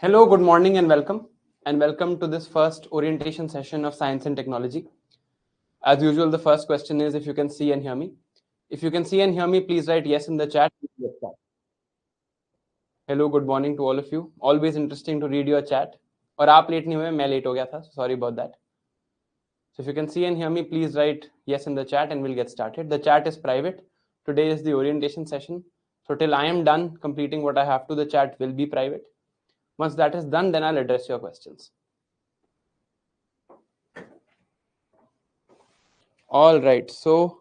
Hello, good morning and welcome to this first orientation session of Science and Technology. As usual, the first question is if you can see and hear me. If you can see and hear me, please write yes in the chat. Hello, good morning to all of you. Always interesting to read your chat. और आप late नहीं हुए, मैं late हो गया था. Sorry about that. So if you can see and hear me, please write yes in the chat and we'll get started. The chat is private. Today is the orientation session. So till I am done completing what I have to, the chat will be private. Once that is done, then I'll address your questions. All right, so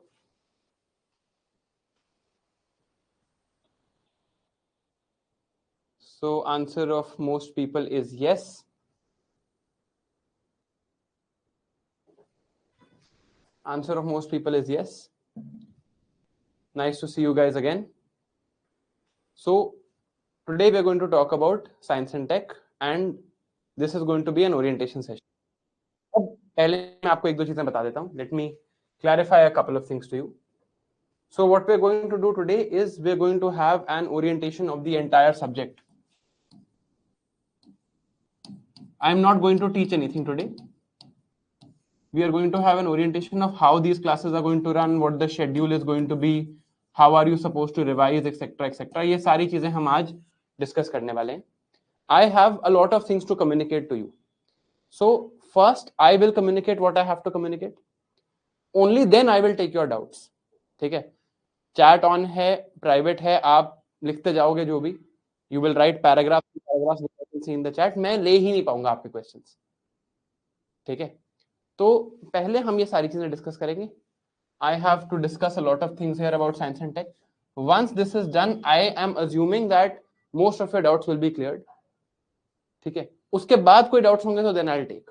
answer of most people is yes. Answer of most people is yes. Nice to see you guys again. So today we're going to talk about science and tech, and this is going to be an orientation session. अब पहले मैं आपको एक दो चीजें बता देता हूँ. Let me clarify a couple of things to you. So what we're going to do today is we're going to have an orientation of the entire subject. I'm not going to teach anything today. We are going to have an orientation of how these classes are going to run, what the schedule is going to be, how are you supposed to revise, etc., etc. ये सारी चीजें हम आज discuss करने वाले हैं. I have a lot of things to communicate to you. So first, I will communicate what I have to communicate. Only then I will take your doubts. ठीक है? Chat on है, private है, आप लिखते जाओगे जो भी. You will write paragraphs which I can see in the chat. मैं ले ही नहीं पाऊंगा आपके questions. ठीक है? तो पहले हम ये सारी चीजें डिस्कस करेंगे. I have to discuss a lot of things here about science and tech. Once this is done, I am assuming that most of your doubts will be cleared. ठीक है? उसके बाद कोई doubts होंगे तो then I'll take.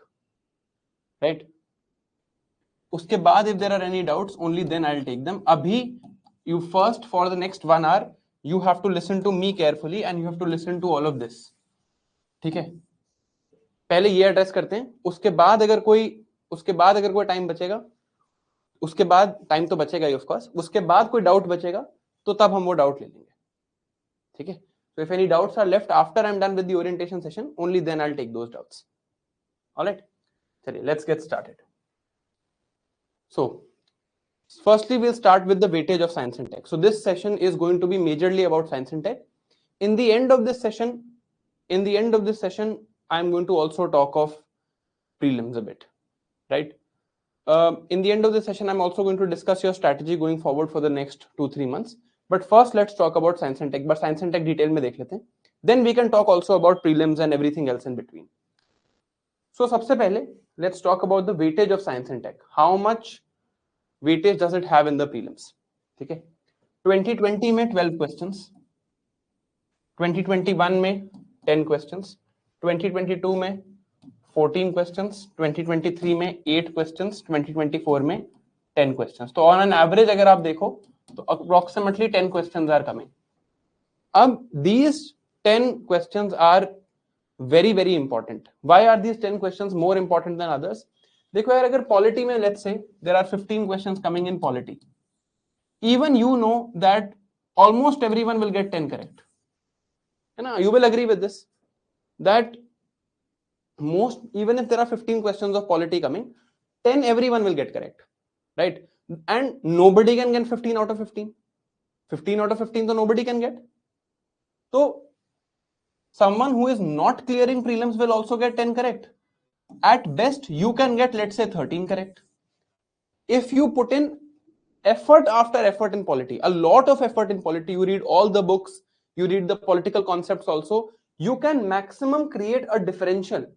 Right? उसके बाद if there are any doubts, only then I'll take them. अभी you first for the next 1 hour you have to listen to me carefully and you have to listen to all of this. ठीक है? पहले ये address करते हैं. उसके बाद अगर कोई टाइम बचेगा, उसके बाद टाइम तो बचेगा ही ऑफ कोर्स, उसके बाद कोई डाउट बचेगा तो तब हम वो डाउट ले लेंगे. ठीक है? So if any doubts are left after I'm done with the orientation session, only then I'll take those doubts. All right? चलिए, let's get started. So firstly, we'll start with the weightage of science and tech. So this session is going to be majorly about science and tech. In the end of this session, I'm going to also talk of prelims a bit, right? In the end of the session, I'm also going to discuss your strategy going forward for the next 2-3 months. But first, let's talk about science and tech. But science and tech detail में देख लेते हैं. Then we can talk also about prelims and everything else in between. So सबसे पहले, let's talk about the weightage of science and tech. How much weightage does it have in the prelims? ठीक है? 2020 में 12 questions, 2021 में 10 questions, 2022 में 14 questions, 2023 में 8 questions, 2024 में 10 questions. तो on an average अगर आप देखो तो approximately 10 questions are coming. अब these 10 questions are very very important. Why are these 10 questions more important than others? देखो यार, अगर polity में let's say there are 15 questions coming in polity, even you know that almost everyone will get 10 correct. है ना? You will agree with this that most, even if there are 15 questions of polity coming, 10 everyone will get correct, right? And nobody can get 15 out of 15. 15 out of 15 so nobody can get. So someone who is not clearing prelims will also get 10 correct. At best you can get, let's say, 13 correct. If you put in effort after effort in polity, a lot of effort in polity, you read all the books, you read the political concepts also, you can maximum create a differential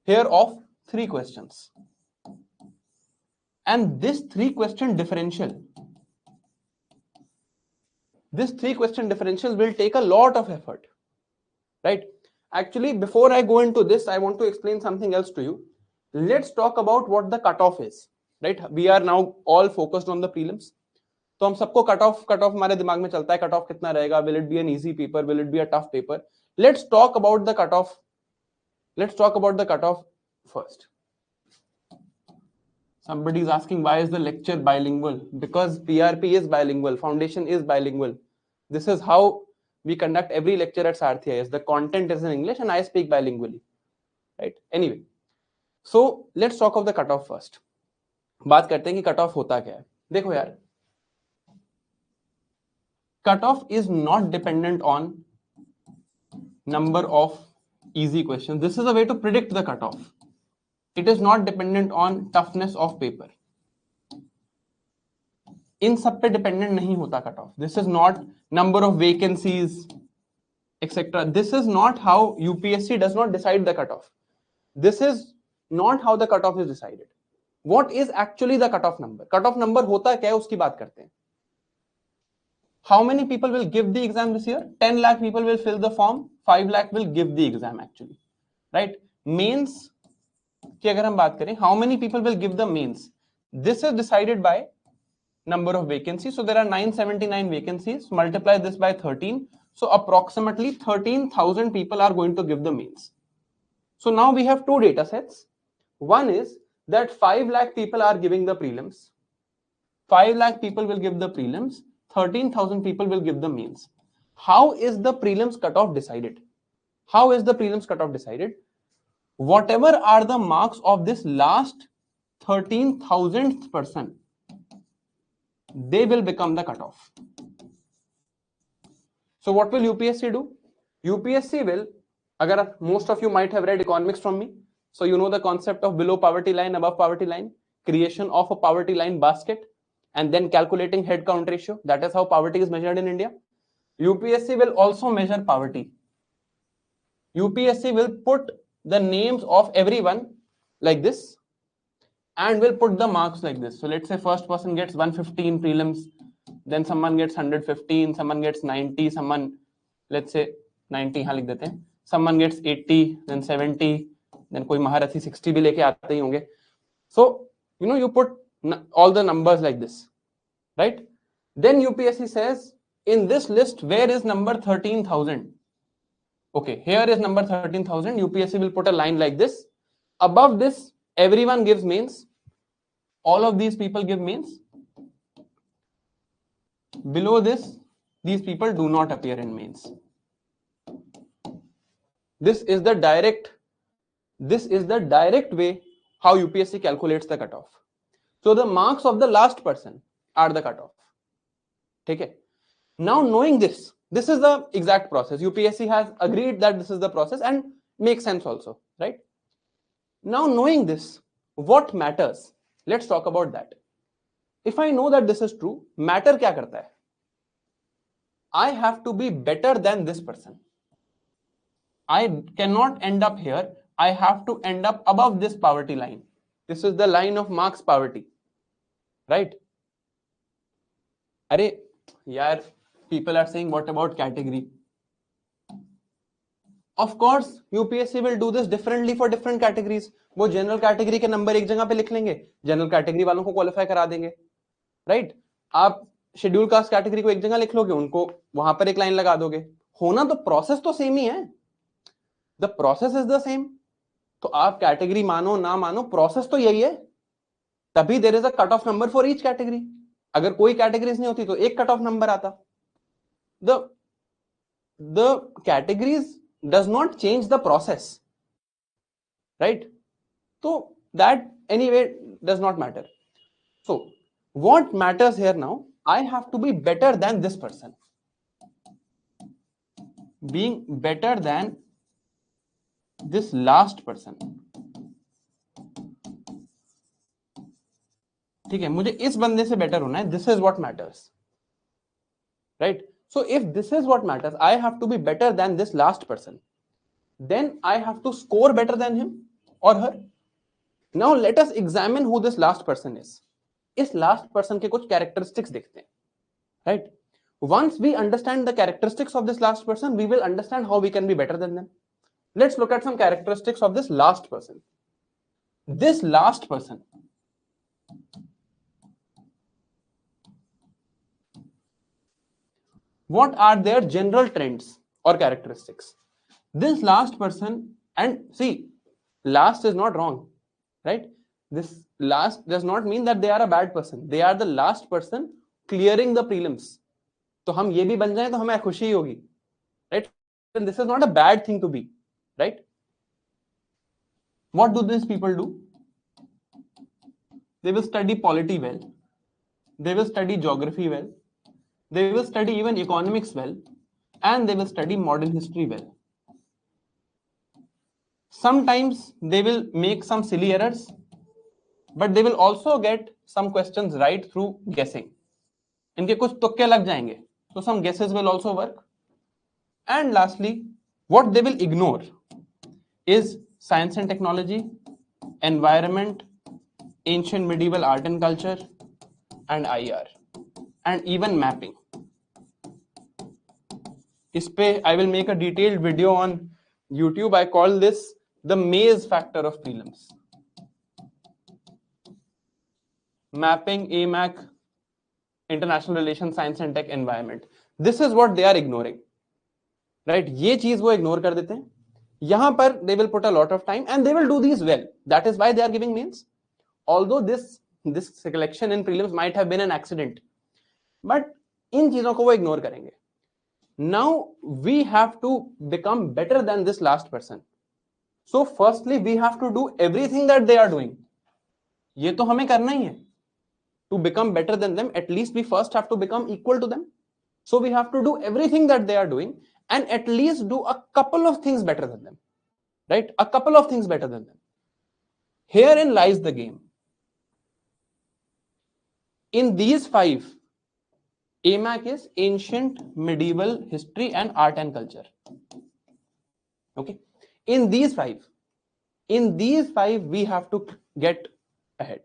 here of 3 questions. And this 3 question differential will take a lot of effort, right? Actually, before I go into this, I want to explain something else to you. Let's talk about what the cutoff is, right? We are now all focused on the prelims. तो हम सबको cutoff हमारे दिमाग में चलता है. Cutoff कितना रहेगा? Will it be an easy paper? Will it be a tough paper? Let's talk about the cutoff. Let's talk about the cutoff first. Somebody is asking, why is the lecture bilingual? Because PRP is bilingual, foundation is bilingual. This is how we conduct every lecture at Sarthi IAS. The content is in English and I speak bilingually, right? Anyway, so let's talk of the cutoff first. बात करते हैं कि cut off होता क्या है. देखो यार, cutoff is not dependent on number of easy questions. This is a way to predict the cutoff. It is not dependent on toughness of paper. इन सब पे डिपेंडेंट नहीं होता cut off. This is not number of vacancies etcetera. This is not how UPSC does not decide the cut of. This is not how the cut off is decided. What is actually the cut off number? Cut off number होता क्या है उसकी बात करते हैं. How many people will give the exam this year? 10 lakh people will fill the form, 5 lakh will give the exam actually, right? Mains की अगर हम बात करें, how many people will give the mains? This is decided by number of vacancies. So there are 979 vacancies. Multiply this by 13. So approximately 13,000 people are going to give the mains. So now we have two data sets. One is that 5 lakh people are giving the prelims. 5 lakh people will give the prelims. 13,000 people will give the mains. How is the prelims cutoff decided? How is the prelims cutoff decided? Whatever are the marks of this last 13,000th person, they will become the cutoff. So what will UPSC do? UPSC will, agar most of you might have read economics from me, so you know the concept of below poverty line, above poverty line, creation of a poverty line basket, and then calculating head count ratio. That is how poverty is measured in India. UPSC will also measure poverty. UPSC will put the names of everyone like this and will put the marks like this. So let's say first person gets 115 prelims, then someone gets 115, someone gets 90, someone, let's say 90 यहाँ लिख देते हैं, someone gets 80, then 70, then कोई महारथी 60 भी लेके आते ही होंगे. So you know, you put all the numbers like this, right? Then UPSC says, in this list, where is number 13,000? Okay, here is number 13,000. UPSC will put a line like this. Above this, everyone gives mains. All of these people give mains. Below this, these people do not appear in mains. This is the direct way how UPSC calculates the cutoff. So the marks of the last person are the cutoff. Okay. Now knowing this is the exact process. UPSC has agreed that this is the process and makes sense also, right? Now knowing this, what matters? Let's talk about that. If I know that this is true, matter क्या करता है? I have to be better than this person. I cannot end up here. I have to end up above this poverty line. This is the line of marks poverty. Right? अरे यार, people are saying what about category? Of course, UPSC will do this differently for different categories. वो general category के number एक जगह पे लिख लेंगे, general category वालों को क्वालिफाई करा देंगे, राइट? आप शेड्यूल कास्ट कैटेगरी को एक जगह लिख लोगे, उनको वहां पर एक लाइन लगा दोगे. होना तो प्रोसेस तो सेम ही है. The process is the same. तो आप कैटेगरी मानो ना मानो, प्रोसेस तो यही है. तभी there is a cut off number for each category. अगर कोई कैटेगरीज नहीं होती तो एक कट ऑफ नंबर आता. The categories does not change the process, right? तो that anyway does not matter. So what matters here now, I have to be better than this person. Being better than this last person. ठीक है, मुझे इस बंदे से better होना है. This is what matters, right? So if this is what matters, I have to be better than this last person. Then I have to score better than him or her. Now let us examine who this last person is. इस last person के कुछ characteristics देखते हैं, right? Once we understand the characteristics of this last person, we will understand how we can be better than them. Let's look at some characteristics of this last person. This last person, what are their general trends or characteristics? This last person, and see, last is not wrong, right? This last does not mean that they are a bad person. They are the last person clearing the prelims. तो हम ये भी बन जाए तो हमें खुशी ही होगी, right? And this is not a bad thing to be, right? What do these people do? They will study polity well, they will study geography well, they will study even economics well, and they will study modern history well. Sometimes they will make some silly errors, but they will also get some questions right through guessing. इनके कुछ तुक्के लग जाएंगे, so some guesses will also work. And lastly, what they will ignore is science and technology, environment, ancient medieval art and culture, and IR, and even mapping. इस पे I will make a detailed video on YouTube. I call this the maze factor of prelims. Mapping, AMAC, international relations, science and tech, environment. This is what they are ignoring, right? ये चीज वो ignore कर देते हैं. यहाँ पर they will put a lot of time and they will do these well. That is why they are giving mains. Although this selection in prelims might have been an accident, but इन चीजों को वो ignore करेंगे. Now we have to become better than this last person. So firstly we have to do everything that they are doing. ये तो हमें करना ही है. To become better than them, at least we first have to become equal to them. So we have to do everything that they are doing and at least do a couple of things better than them, right? A couple of things better than them. Herein lies the game. In these 5, AMAC is ancient, medieval, history, and art and culture. Okay. In these five, we have to get ahead.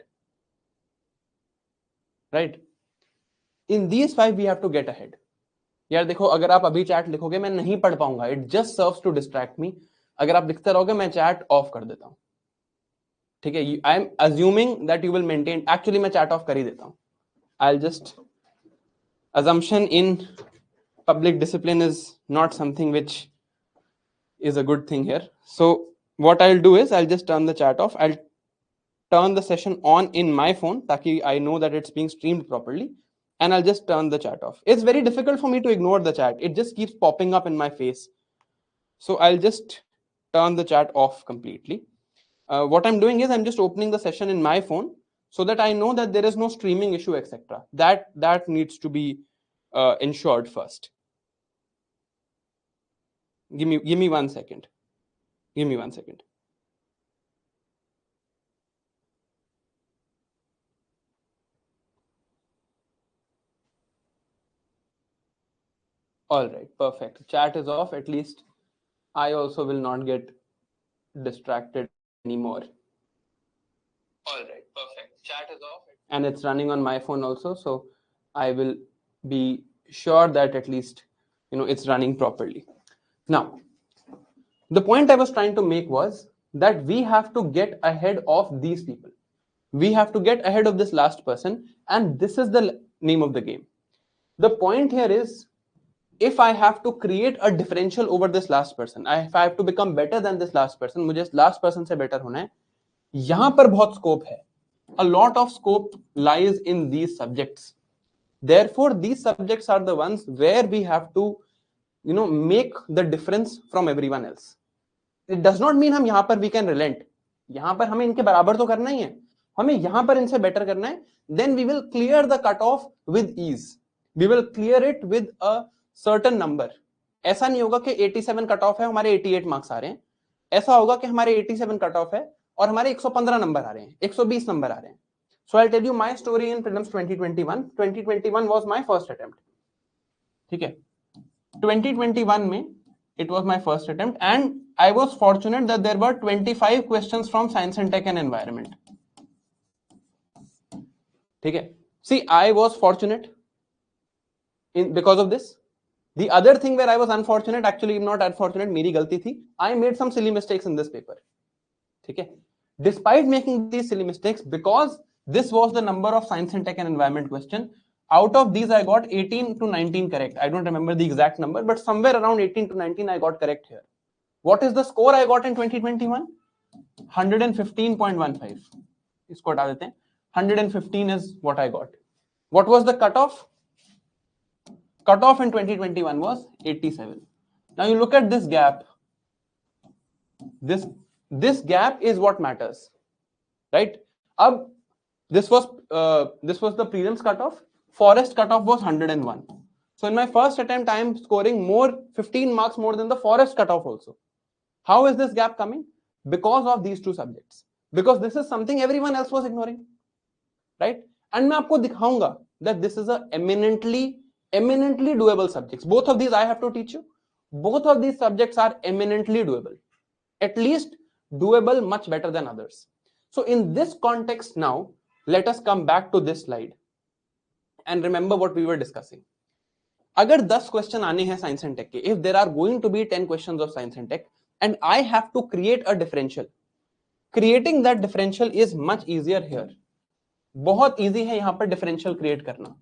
Right? In these 5 we have to get ahead. यार देखो, अगर आप अभी chat लिखोगे मैं नहीं पढ़ पाऊंगा. It just serves to distract me. अगर आप लिखते रहोगे मैं चैट ऑफ कर देता हूं. ठीक है? I am assuming that you will maintain. Actually मैं चैट ऑफ कर ही देता हूं. I'll just assumption in public discipline is not something which is a good thing here. So what I'll do is I'll just turn the chat off. I'll turn the session on in my phone ताकि I know that it's being streamed properly, and I'll just turn the chat off. It's very difficult for me to ignore the chat. It just keeps popping up in my face. So I'll just turn the chat off completely. What I'm doing is I'm just opening the session in my phone so that I know that there is no streaming issue, etc. That needs to be ensured first. Give me 1 second. Give me 1 second. All right, perfect. Chat is off. At least I also will not get distracted anymore. All right, perfect. Chat is off. And it's running on my phone also. So I will be sure that at least, it's running properly. Now, the point I was trying to make was that we have to get ahead of these people. We have to get ahead of this last person. And this is the name of the game. The point here is, if I have to create a differential over this last person, if I have to become better than this last person, मुझे इस last person से better होना है. यहाँ पर बहुत scope है. A lot of scope lies in these subjects. Therefore, these subjects are the ones where we have to, make the difference from everyone else. It does not mean हम यहाँ पर we can relent. यहाँ पर हमें इनके बराबर तो करना ही है. हमें यहाँ पर इनसे better करना है. Then we will clear the cutoff with ease. We will clear it with a certain number. ऐसा नहीं होगा कि 87 कट ऑफ है, हमारे 88 मार्क्स आ रहे हैं. ऐसा होगा कि हमारे 87 कट ऑफ है और हमारे 115 नंबर आ रहे हैं, 120 नंबर आ रहे हैं. So I'll tell you my story in prelims 2021. 2021 was my first attempt. ठीक है? 2021 में it was my first attempt and I was fortunate that there were 25 questions from science and tech and environment. ठीक है? See, I was fortunate because of this. The other thing where I was unfortunate, actually not unfortunate, मेरी गलती थी. I made some silly mistakes in this paper. ठीक है? Despite making these silly mistakes, because this was the number of science and tech and environment question, out of these I got 18 to 19 correct. I don't remember the exact number, but somewhere around 18 to 19 I got correct here. What is the score I got in 2021? 115.15. इसको हटा देते हैं. 115 is what I got. What was the cutoff? Cutoff in 2021 was 87. Now you look at this gap. This gap is what matters, right? Ab, this was the prelims cutoff. Forest cutoff was 101. So in my first attempt, I am scoring more, 15 marks more than the forest cutoff also. How is this gap coming? Because of these two subjects. Because this is something everyone else was ignoring, right? And मैं आपको दिखाऊंगा that this is a eminently doable subjects. Both of these I have to teach you. Both of these subjects are eminently doable. At least doable much better than others. So in this context now, let us come back to this slide and remember what we were discussing. अगर 10 question आने हैं science and take के, if there are going to be 10 questions of science and tech and I have to create a differential, creating that differential is much easier here. बहुत easy है यहां पर differential create करना,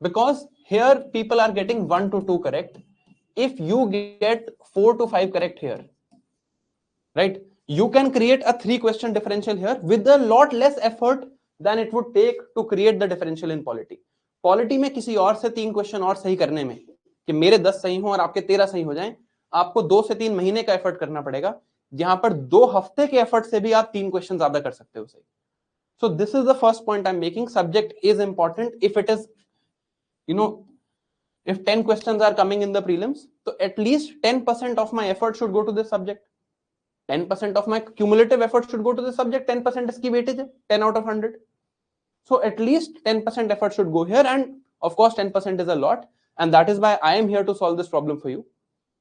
because here people are getting 1 to 2 correct. If you get 4 to 5 correct here, right, you can create a 3 question differential here with a lot less effort than it would take to create the differential in polity. Polity में किसी और से 3 question और सही करने में, कि मेरे 10 सही हो और आपके 13 सही हो जाएं, आपको 2 से 3 महीने का एफर्ट करना पड़ेगा, जहां पर 2 हफ्ते के एफर्ट से भी आप 3 क्वेश्चन ज्यादा कर सकते हो सही. So this is the first point I'm making. Subject is important. If it is, if 10 questions are coming in the prelims, so at least 10% of my effort should go to this subject. 10% of my cumulative effort should go to this subject. 10% इसकी weightage है, 10 out of 100. So at least 10% effort should go here, and of course 10% is a lot, and that is why I am here to solve this problem for you,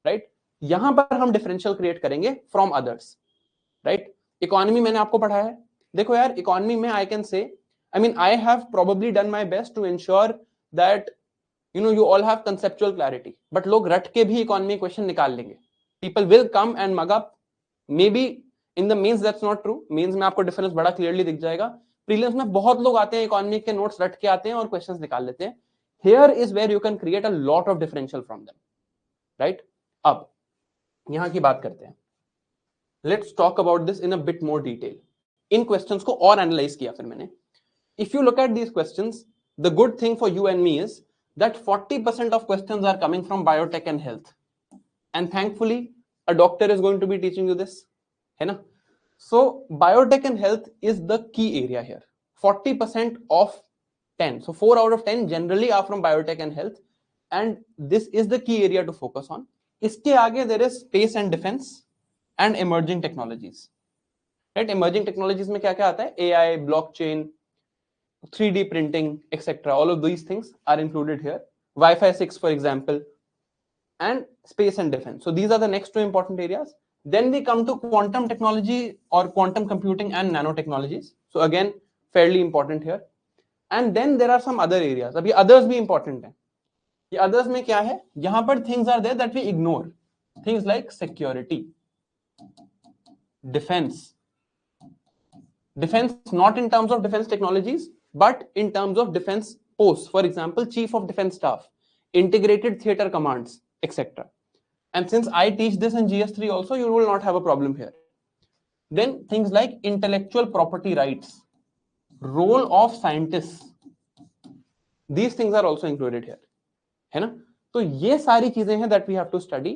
right? यहां पर हम differential create करेंगे from others, right? Economy मैंने आपको पढ़ाया है. देखो यार, economy में I can say, I have probably done my best to ensure that you all have conceptual clarity, but लोग रट के भी economy question निकाल लेंगे. People will come and mug up. Maybe in the means that's not true. Means में आपको difference बड़ा clearly दिख जाएगा. प्रीलिम्स में बहुत लोग आते हैं, इकोनॉमी के नोट्स रट के आते हैं और क्वेश्चंस निकाल लेते हैं. Here is where you can create a lot of differential from them, right? अब यहां की बात करते हैं. Let's talk about this in a bit more detail. इन क्वेश्चंस को और एनालाइज किया फिर मैंने. If you look at these questions, the good thing for you and me is that 40% of questions are coming from biotech and health, and thankfully a doctor is going to be teaching you this, है ना? So biotech and health is the key area here. 40% of 10. So 4 out of 10 generally are from biotech and health, and this is the key area to focus on. इसके आगे there is space and defense and emerging technologies. Right? Emerging technologies में क्या क्या आता है? AI, blockchain, 3D printing, etc. All of these things are included here. Wi-Fi 6, for example, and space and defense. So these are the next 2 important areas. Then we come to quantum technology or quantum computing and nanotechnologies. So again, fairly important here. And then there are some other areas. अब ये others भी important हैं. ये others में क्या है? यहाँ पर things are there that we ignore. Things like security, defense. Defense not in terms of defense technologies, but in terms of defense posts. For example, Chief of Defense Staff, integrated theater commands, etc. And since I teach this in GS3 also, you will not have a problem here. Then things like intellectual property rights, role of scientists, these things are also included here, है ना? तो ये सारी चीजें हैं that we have to study,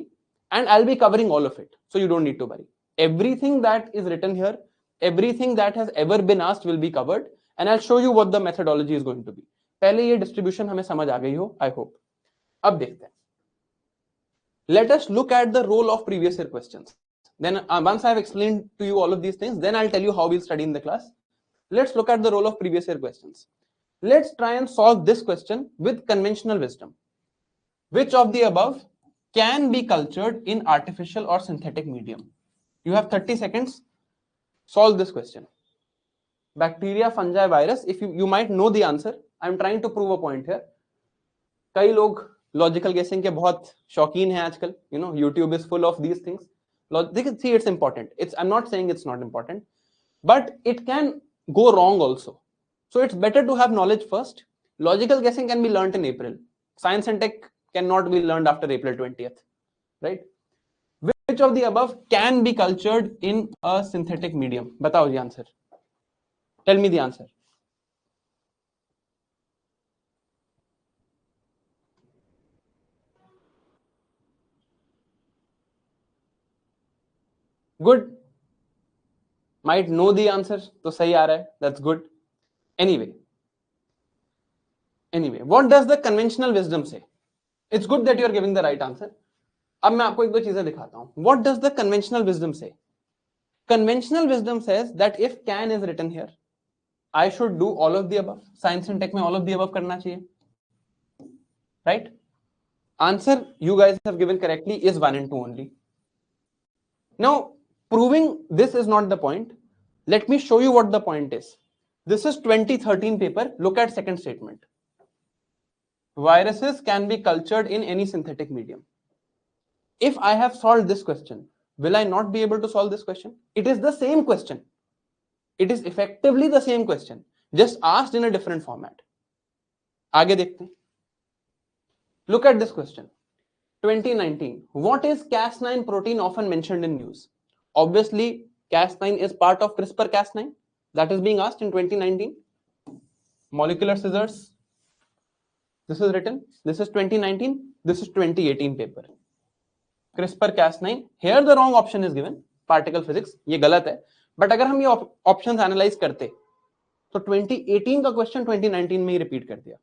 and I'll be covering all of it, so you don't need to worry. Everything that is written here, everything that has ever been asked will be covered, and I'll show you what the methodology is going to be. पहले ये distribution हमें समझ आ गई हो, I hope. अब देखते हैं. Let us look at the role of previous year questions. Then once I have explained to you all of these things, then I'll tell you how we'll study in the class. Let's look at the role of previous year questions. Let's try and solve this question with conventional wisdom. Which of the above can be cultured in artificial or synthetic medium? You have 30 seconds. Solve this question. Bacteria, fungi, virus. If you might know the answer, I'm trying to prove a point here. कई लोग logical गेसिंग के बहुत शौकीन हैं आजकल. YouTube is full of these things. See, it's important. I'm not saying it's not important, but it can go wrong also. So it's better to have knowledge first. Logical guessing can be learned in April. Science and tech cannot be learned after April 20th, right? Which of the above can be cultured in a synthetic medium? बताओ जी answer. Tell me the answer. Good, might know the answer, तो सही आ रहा है, that's good. Anyway what does the conventional wisdom say? It's good that you are giving the right answer. अब मैं आपको एक दो चीजें दिखाता हूं. What does the conventional wisdom say? Conventional wisdom says that if can is written here, I should do all of the above. Science and tech में all of the above करना चाहिए, right? Answer you guys have given correctly is 1 and 2 only. Now proving this is not the point. Let me show you what the point is. This is 2013 paper. Look at second statement. Viruses can be cultured in any synthetic medium. If I have solved this question, will I not be able to solve this question? It is the same question. It is effectively the same question, just asked in a different format. आगे देखते हैं. Look at this question. 2019. What is Cas9 protein often mentioned in news? Obviously, Cas9 is part of CRISPR-Cas9. That is being asked in 2019. Molecular scissors. This is written. This is 2019. This is 2018 paper. CRISPR-Cas9. Here the wrong option is given. Particle physics. ये गलत है. But अगर हम ये options analyze करते, तो 2018 का question 2019 में ही repeat कर दिया.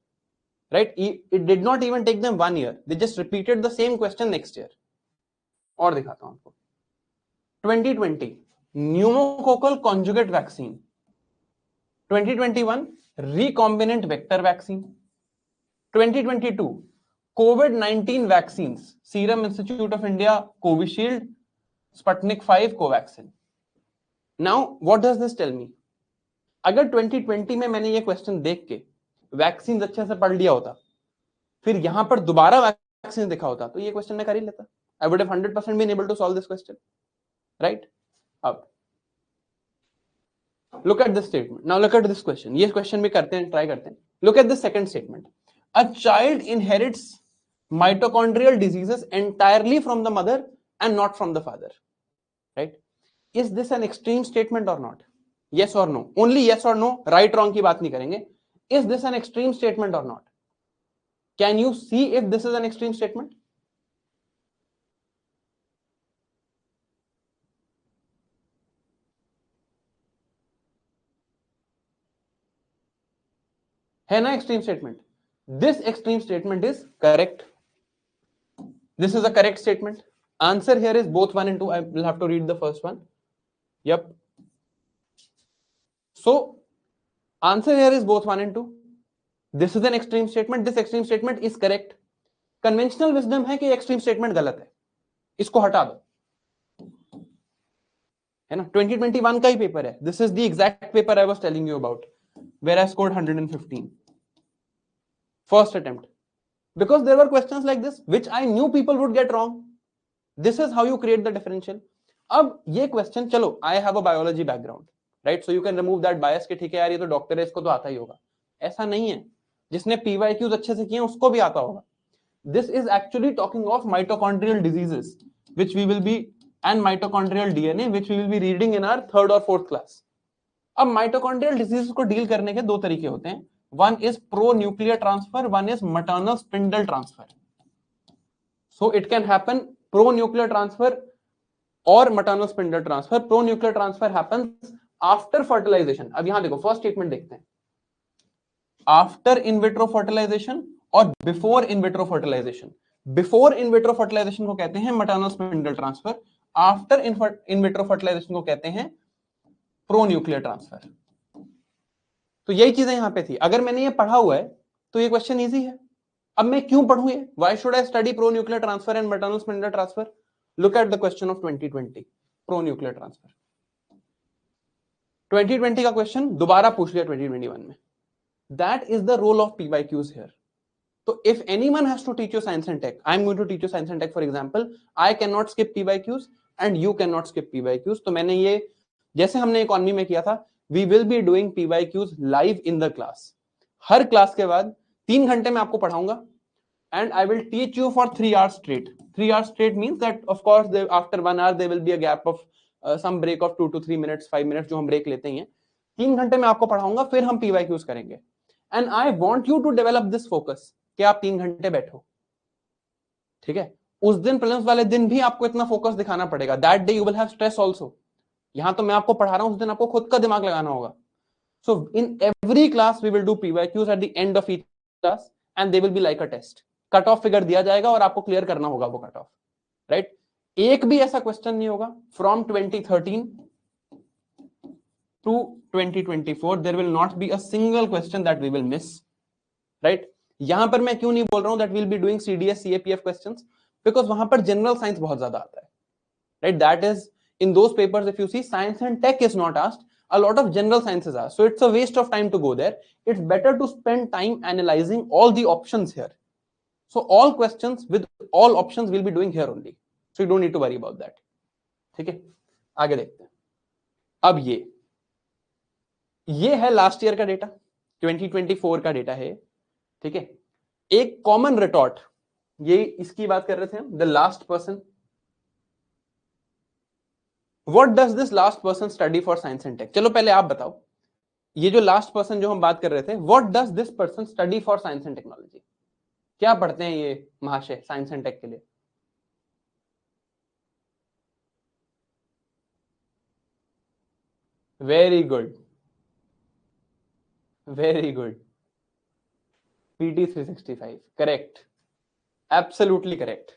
Right? It did not even take them 1 year. They just repeated the same question next year. और दिखाता हूं आपको. 2020 pneumococcal conjugate vaccine. 2021 recombinant vector vaccine. 2022 COVID-19 vaccines. Serum Institute of India Covishield, Sputnik 5 Covaxin. Now what does this tell me? अगर 2020 में मैंने ये question देख के वैक्सीन अच्छे से पढ़ लिया होता, फिर यहां पर दोबारा वैक्सीन दिखा होता, तो ये क्वेश्चन मैं कर ही लेता. I would have 100% been able to solve this question, right? अब look at this statement. Now look at this question. ये क्वेश्चन भी करते हैं, ट्राई करते हैं. Look at the second statement. A child inherits mitochondrial diseases entirely from the mother and not from the father, right? Is this an extreme statement or not? Yes or no? Only yes or no. Right wrong की बात नहीं करेंगे. Is this an extreme statement or not? Can you see if this is an extreme statement? है ना extreme statement? This extreme statement is correct. This is a correct statement. Answer here is both 1 and 2. I will have to read the first one. Yep. So answer here is both 1 and 2. This is an extreme statement. This extreme statement is correct. Conventional wisdom है कि extreme statement गलत है, इसको हटा दो, है ना? 2021 का ही पेपर है. This is the exact paper I was telling you about, where I scored 115 first attempt, because there were questions like this which I knew people would get wrong. This is how you create the differential. अब ये question, चलो, I have a biology background, right? So you can remove that bias कि ठीक है यार ये तो doctor है, इसको तो आता ही होगा. ऐसा नहीं है. जिसने PYQs अच्छे से किए हैं उसको भी आता होगा. This is actually talking of mitochondrial diseases, which we will be, and mitochondrial DNA, which we will be reading in our 3rd or 4th class. अब mitochondrial diseases को डील करने के दो तरीके होते हैं. One is pro-nuclear transfer, one is maternal spindle transfer. So it can happen pro-nuclear transfer or maternal spindle transfer. Pro-nuclear transfer happens after fertilization. अब यहां देखो, फर्स्ट स्टेटमेंट देखते हैं. After in vitro fertilization और before in vitro fertilization. Before in vitro fertilization को कहते हैं maternal spindle transfer. After in vitro fertilization को कहते हैं pro-nuclear transfer. तो यही चीजें यहां पे थी. अगर मैंने ये पढ़ा हुआ है तो ये क्वेश्चन इजी है. अब मैं क्यों पढ़ूं ये? Why should I study pro-nuclear transfer and maternal spindle transfer? Look at the question of 2020. Pro-nuclear transfer. 2020 का क्वेश्चन दोबारा पूछ लिया 2021 में. That is the role of PYQs here. So if anyone has to teach you science and tech, I'm going to teach you science and tech, for example. I cannot skip PYQs and you cannot skip PYQs. तो मैंने ये, जैसे हमने economy में किया था, we will be doing PYQs live in the class. Her class के बाद 3 घंटे में आपको पढ़ाऊंगा and I will teach you for 3 hours straight. 3 hours straight means that of course after 1 hour there will be a gap of some break of 2 to 3 minutes, 5 minutes जो हम break लेते हैं. 3 घंटे में आपको पढ़ाऊंगा, फिर हम PYQs करेंगे. And I want you to develop this focus कि आप 3 घंटे बैठो, ठीक है? उस दिन प्रीलिम्स वाले दिन भी आपको इतना फोकस दिखाना पड़ेगा. That day you will have stress also. यहां तो मैं आपको पढ़ा रहा हूं, उस दिन आपको खुद का दिमाग लगाना होगा. So in every class we will do PYQs at the end of each class and they will be like a test. Cut off figure दिया जाएगा और आपको क्लियर करना होगा वो कट ऑफ, राइट. एक भी ऐसा क्वेश्चन नहीं होगा from 2013 to 2024 there will not be a single question that we will miss, right. यहां पर मैं क्यों नहीं बोल रहा हूं that we will be doing CDS CAPF questions, because वहां पर जनरल साइंस बहुत ज्यादा आता है, right. That is in those papers if you see science and tech is not asked, a lot of general sciences are, so it's a waste of time to go there. It's better to spend time analyzing all the options here. So all questions with all options we'll be doing here only, so you don't need to worry about that. ठीक है, आगे देखते हैं. अब ये है last year का data, 2024 का डेटा है. ठीक है, एक कॉमन रिटॉर्ट, ये इसकी बात कर रहे थे हम, the last person. What does this last person study for science and tech? चलो पहले आप बताओ, ये जो लास्ट पर्सन जो हम बात कर रहे थे, what does this person study for science and technology? क्या पढ़ते हैं ये महाशय साइंस एंड टेक के लिए? Very good, very good. PT 365, correct, absolutely correct.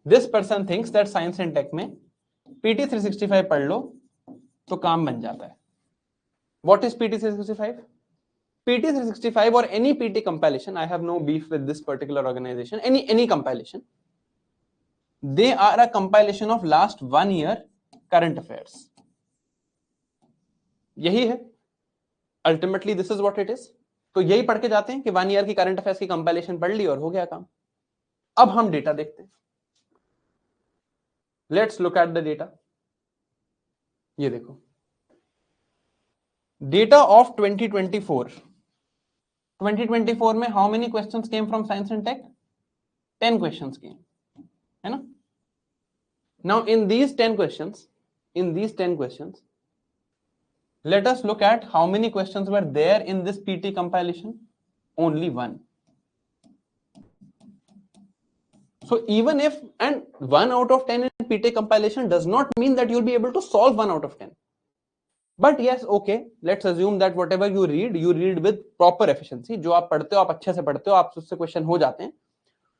This person thinks that science and tech में PT 365 पढ़ लो तो काम बन जाता है. What is PT 365? PT 365 or any PT compilation, I have no beef with this particular organization, any compilation, they are a compilation of last 1 year current affairs. यही है ultimately, this is what it is. तो यही पढ़ के जाते हैं कि 1 year की current affairs की compilation पढ़ ली और हो गया काम. अब हम डेटा देखते हैं. Let's look at the data. ये देखो, data of 2024. 2024 में how many questions came from science and tech? 10 questions came, है ना? Now in these 10 questions, let us look at how many questions were there in this PT compilation. Only 1. So even if, and 1 out of 10 in PT compilation does not mean that you'll be able to solve 1 out of 10. But yes, okay, let's assume that whatever you read with proper efficiency. जो आप पढ़ते हो, आप अच्छे से पढ़ते हो, आप उससे क्वेश्चन हो जाते हैं.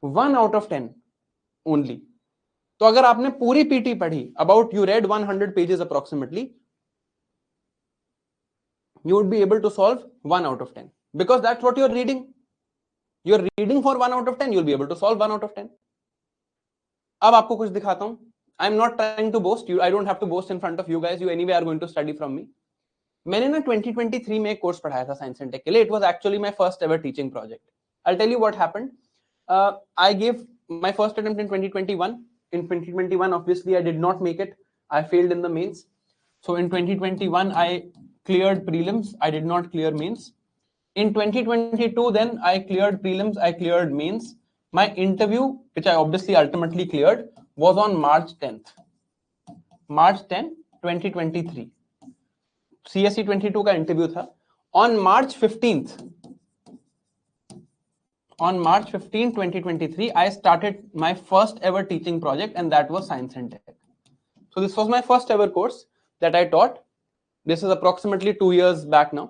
1 out of 10 only. तो अगर आपने पूरी PT पढ़ी, about you read 100 pages approximately, you would be able to solve 1 out of 10, because that's what you're reading. You're reading for 1 out of 10, you'll be able to solve 1 out of 10. अब आपको कुछ दिखाता हूं. I'm not trying to boast you. I don't have to boast in front of you guys. You anyway are going to study from me. मैंने ना 2023 में एक course पढ़ाया था साइंस एंड टेक के लिए. It was actually my first ever teaching project. I'll tell you what happened. I gave my first attempt in 2021. In 2021, obviously, I did not make it. I failed in the mains. So in 2021, I cleared prelims. I did not clear mains. In 2022, then I cleared prelims. I cleared mains. My interview, which I obviously ultimately cleared, was on March 10th. March 10, 2023. CSE 22 का interview था. On March 15th, 2023, I started my first ever teaching project, and that was science and tech. So this was my first ever course that I taught. This is approximately 2 years back now.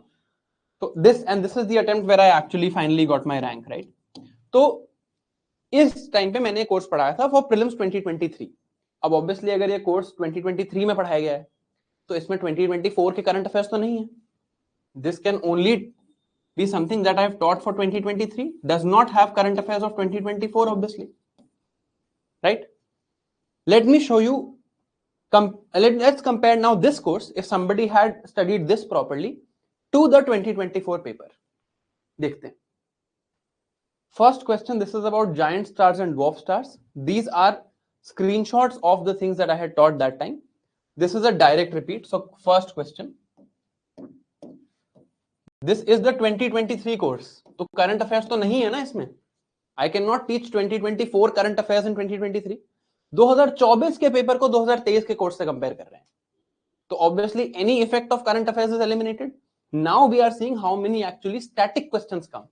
So this is the attempt where I actually finally got my rank, right? तो इस time पे मैंने course पढ़ाया था for prelims 2023. अब obviously अगर ये course 2023 में पढ़ाया गया है तो इसमें 2024 के करंट अफेयर्स तो नहीं है. This can only be something that I have taught for 2023, does not have current affairs of 2024 obviously, right. Let me show you, let's compare now this course if somebody had studied this properly to the 2024 paper. देखते हैं. First question, this is about giant stars and dwarf stars. These are screenshots of the things that I had taught that time. This is a direct repeat. So first question, this is the 2023 course. तो current affairs तो नहीं है ना इसमें. I cannot teach 2024 current affairs in 2023. 2024 के paper को 2023 के course से कंपेयर कर रहे हैं. तो obviously any effect of current affairs is eliminated. Now we are seeing how many actually static questions come.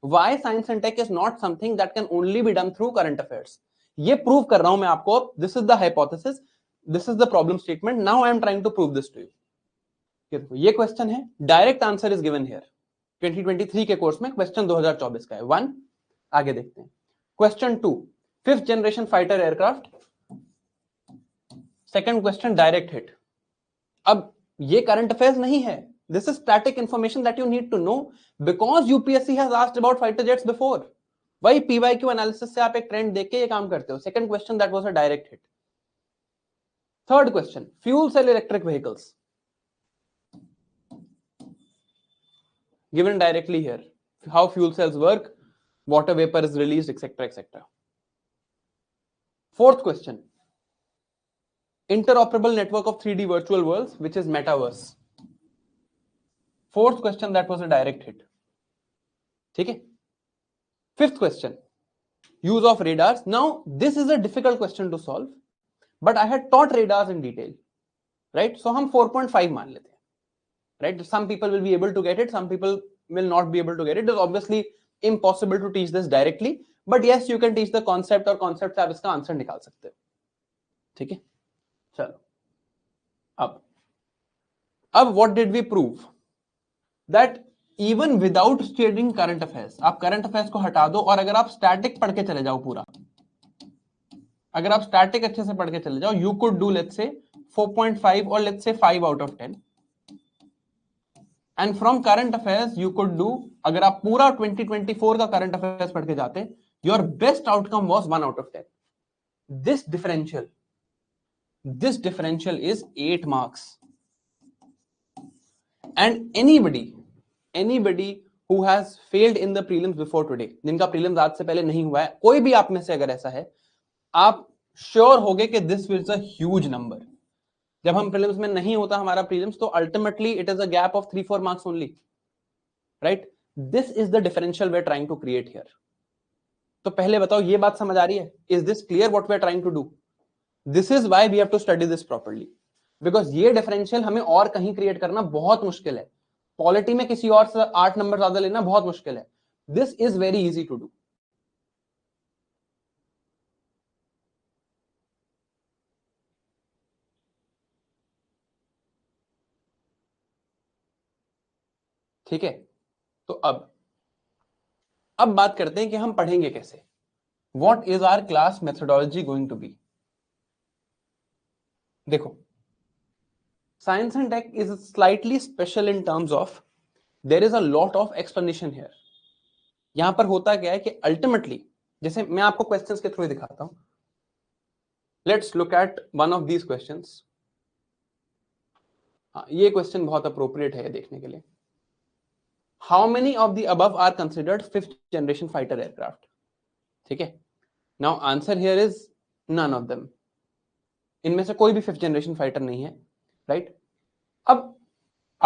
Why science and tech is not something that can only be done through current affairs. ये prove कर रहा हूं मैं आपको. This is the hypothesis, this is the problem statement. Now I am trying to prove this to you. ये question है, direct answer is given here. 2023 के course में क्वेश्चन 2024 का है. 1 आगे देखते हैं. Question 2, 5th generation fighter aircraft. Second question direct hit. अब ये करंट अफेयर्स नहीं है. This is static information that you need to know because UPSC has asked about fighter jets before. वही PYQ analysis से आप एक ट्रेंड देख के ये काम करते हो. Second question, that was a direct hit. Third question, fuel cell electric vehicles. Given directly here, how fuel cells work, water vapor is released, etc., etc. Fourth question, interoperable network of 3D virtual worlds, which is metaverse. Fourth question, that was a direct hit. ठीक है. Fifth question, use of radars. Now this is a difficult question to solve, but I had taught radars in detail, right? So हम 4.5 मान लेते हैं, right? Some people will be able to get it, some people will not be able to get it. It's obviously impossible to teach this directly, but yes, you can teach the concept, और concept से आप इसका answer निकाल सकते हो. ठीक है. चलो, अब what did we prove? That even without studying current affairs, आप current affairs को हटा दो और अगर आप static पढ़ के चले जाओ पूरा, अगर आप static अच्छे से पढ़ के चले जाओ, you could do let's say 4.5 or let's say 5 out of 10. And from current affairs you could do, अगर आप पूरा 2024 का current affairs पढ़ के जाते, your best outcome was 1 out of 10. This differential is 8 marks. And anybody who has failed in the prelims before today, जिनका prelims आज से पहले नहीं हुआ है, कोई भी आप में से अगर ऐसा है, आप श्योर होगे कि this is a huge number. जब हम prelims में नहीं होता हमारा prelims, तो ultimately it is a gap of 3-4 marks only, right? This is the differential we are trying to create here. तो पहले बताओ, ये बात समझ आ रही है? Is this clear what we are trying to do? This is why we have to study this properly. Because ये differential हमें और कहीं create करना बहुत मुश्किल है. पॉलिटी में किसी और से 8 नंबर ज्यादा लेना बहुत मुश्किल है. This is very easy to do. ठीक है. तो अब बात करते हैं कि हम पढ़ेंगे कैसे. What is our class methodology going to be. देखो, science and tech is slightly special in terms of there is a lot of explanation here. यहां पर होता क्या है कि ultimately, जैसे मैं आपको क्वेश्चंस के थ्रू दिखाता हूं. Let's look at one of these questions. ये क्वेश्चन बहुत अप्रोप्रिएट है देखने के लिए. How many of the above are considered 5th generation fighter aircraft? ठीक है. Now answer here is none of them. इनमें से कोई भी 5th generation fighter नहीं है, right? अब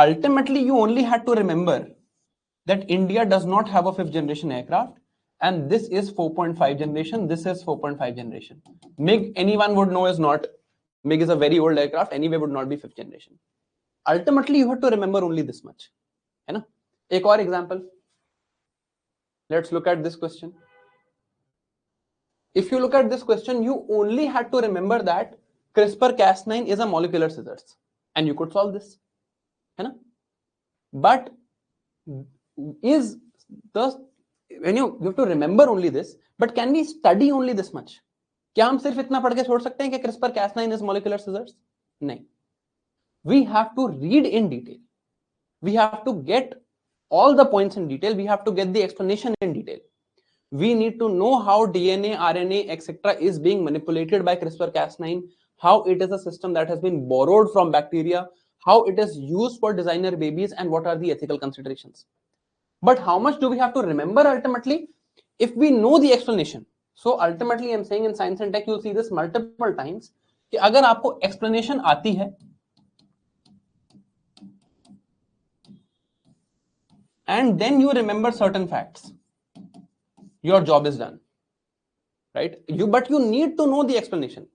ultimately you only had to remember that India does not have a 5th generation aircraft, and this is 4.5 generation, this is 4.5 generation. MiG, anyone would know, is not. MiG is a very old aircraft, anyway would not be 5th generation. Ultimately you have to remember only this much, है ना. एक और example, let's look at this question. If you look at this question, you only had to remember that CRISPR-Cas9 is a molecular scissors, and you could solve this, है ना. But is the when you have to remember only this, but can we study only this much? क्या हम सिर्फ इतना पढ़ के छोड़ सकते हैं कि CRISPR-Cas9 is molecular scissors? नहीं. We have to read in detail. We have to get all the points in detail. We have to get the explanation in detail. We need to know how DNA, RNA, etc. is being manipulated by CRISPR-Cas9, how it is a system that has been borrowed from bacteria, how it is used for designer babies, and what are the ethical considerations. But how much do we have to remember ultimately if we know the explanation? So ultimately I'm saying in science and tech you'll see this multiple times कि अगर आपको explanation आती है and then you remember certain facts, your job is done, right? But you need to know the explanation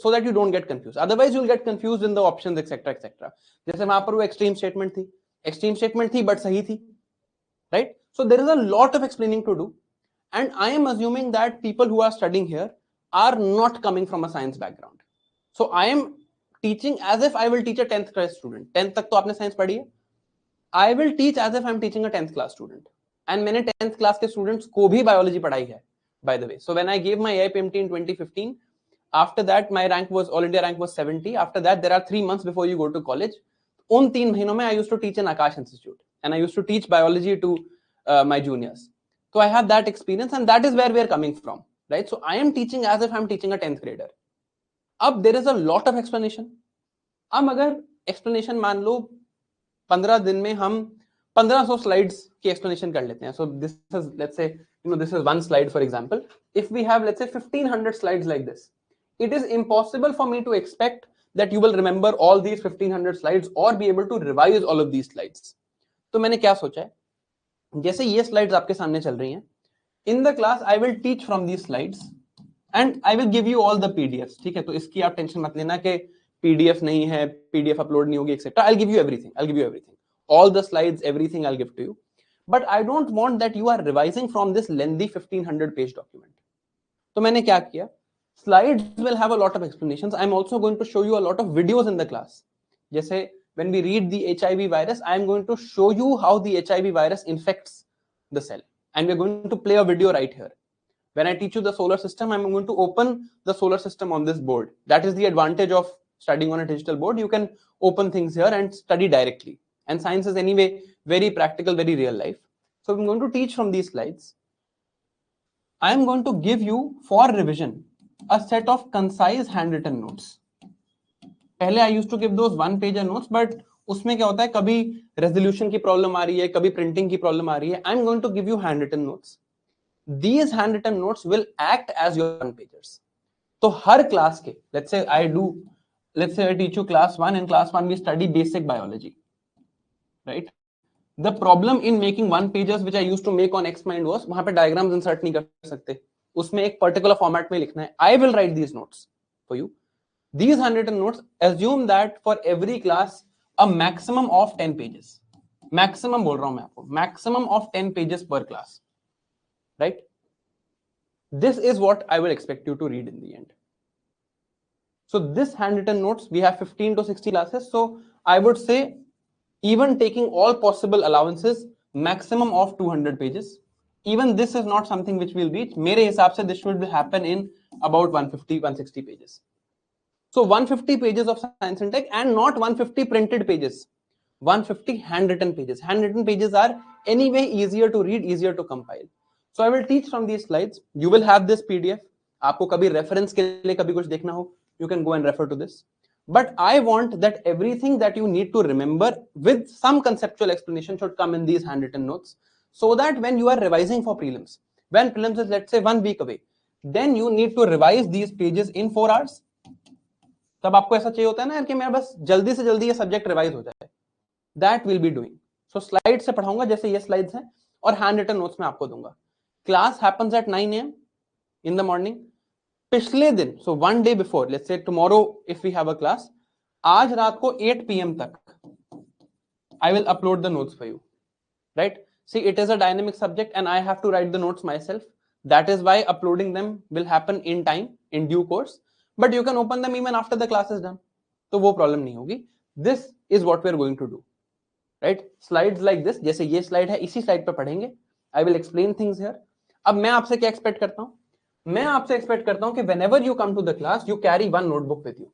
so that you don't get confused. Otherwise you'll get confused in the options, etc. जैसे वहां पर वो extreme statement थी but सही थी, right? So there is a lot of explaining to do, and I am assuming that people who are studying here are not coming from a science background. So I am teaching as if I will teach a 10th class student. 10th तक तो आपने science पढ़ी है. I will teach as if I'm teaching a 10th class student. And मैंने 10th class के students को भी biology पढ़ाई है, by the way. So when I gave my AIPMT in 2015, after that my rank was, all India rank was 70. After that there are 3 months before you go to college. उन 3 महीनों में I used to teach in Akash Institute, and I used to teach biology to my juniors. So I have that experience, and that is where we are coming from, right? So I am teaching as if I'm teaching a 10th grader. अब there is a lot of explanation. अब अगर explanation मान लो 15 दिन में हम 1500 slides की explanation कर लेते हैं. So this is, let's say, this is one slide, for example. If we have, let's say, 1500 slides like this, it is impossible for me to expect that you will remember all these 1500 slides or be able to revise all of these slides. तो मैंने क्या सोचा है, जैसे ये slides आपके सामने चल रही हैं, in the class I will teach from these slides and I will give you all the PDFs. ठीक है, तो इसकी आप टेंशन मत लेना कि PDF नहीं है, PDF अपलोड नहीं होगी, etc. I'll give you everything. I'll give you everything. All the slides, everything I'll give to you. But I don't want that you are revising from this lengthy 1500 page document. तो मैंने क्या किया? Slides will have a lot of explanations. I'm also going to show you a lot of videos in the class. जैसे when we read the HIV virus, I'm going to show you how the HIV virus infects the cell. And we're going to play a video right here. When I teach you the solar system, I'm going to open the solar system on this board. That is the advantage of studying on a digital board. You can open things here and study directly. And science is anyway very practical, very real life. So I'm going to teach from these slides. I am going to give you, for revision, a set of concise handwritten notes. पहले I used to give those one pager notes, but उसमें क्या होता है, कभी resolution की problem आ रही है, कभी printing की problem आ रही है. I'm going to give you handwritten notes. These handwritten notes will act as your one pagers. तो हर class के, let's say I teach you class 1. In class 1 we study basic biology, right? The problem in making one pagers which I used to make on XMind was वहां पे diagrams insert नहीं कर सकते, उसमें एक particular format में लिखना है. I will write these notes for you. These handwritten notes, assume that for every class a maximum of 10 pages. Maximum बोल रहा हूं मैं आपको, maximum of 10 pages per class, right? This is what I will expect you to read in the end. So this handwritten notes, we have 15 to 60 classes. So I would say, even taking all possible allowances, maximum of 200 pages. Even this is not something which we'll reach. मेरे हिसाब से this should happen in about 150-160 pages. So 150 pages of science and tech, and not 150 printed pages. 150 handwritten pages. Handwritten pages are anyway easier to read, easier to compile. So I will teach from these slides. You will have this PDF. आपको कभी reference के लिए कभी कुछ देखना हो, you can go and refer to this. But I want that everything that you need to remember with some conceptual explanation should come in these handwritten notes, so that when you are revising for prelims, when prelims is, let's say, 1 week away, then you need to revise these pages in 4 hours. तब आपको ऐसा चाहिए होता है ना कि मैं बस जल्दी से जल्दी ये सब्जेक्ट रिवाइज हो जाए. That will be doing. So slide से पढ़ाऊंगा, जैसे ये स्लाइड्स हैं, और हैंड रिटन नोट्स में आपको दूंगा. Class happens at 9 AM in the morning. पिछले दिन, so one day before, let's say tomorrow if we have a class, आज रात को 8 PM तक I will upload the notes for you, right? See, it is a dynamic subject and I have to write the notes myself. That is why uploading them will happen in time, in due course. But you can open them even after the class is done. तो वो problem नहीं होगी. This is what we are going to do, right? Slides like this, जैसे ये slide है, इसी slide पे पढ़ेंगे. I will explain things here. अब मैं आपसे क्या expect करता हूँ? मैं आपसे expect करता हूँ कि whenever you come to the class, you carry one notebook with you.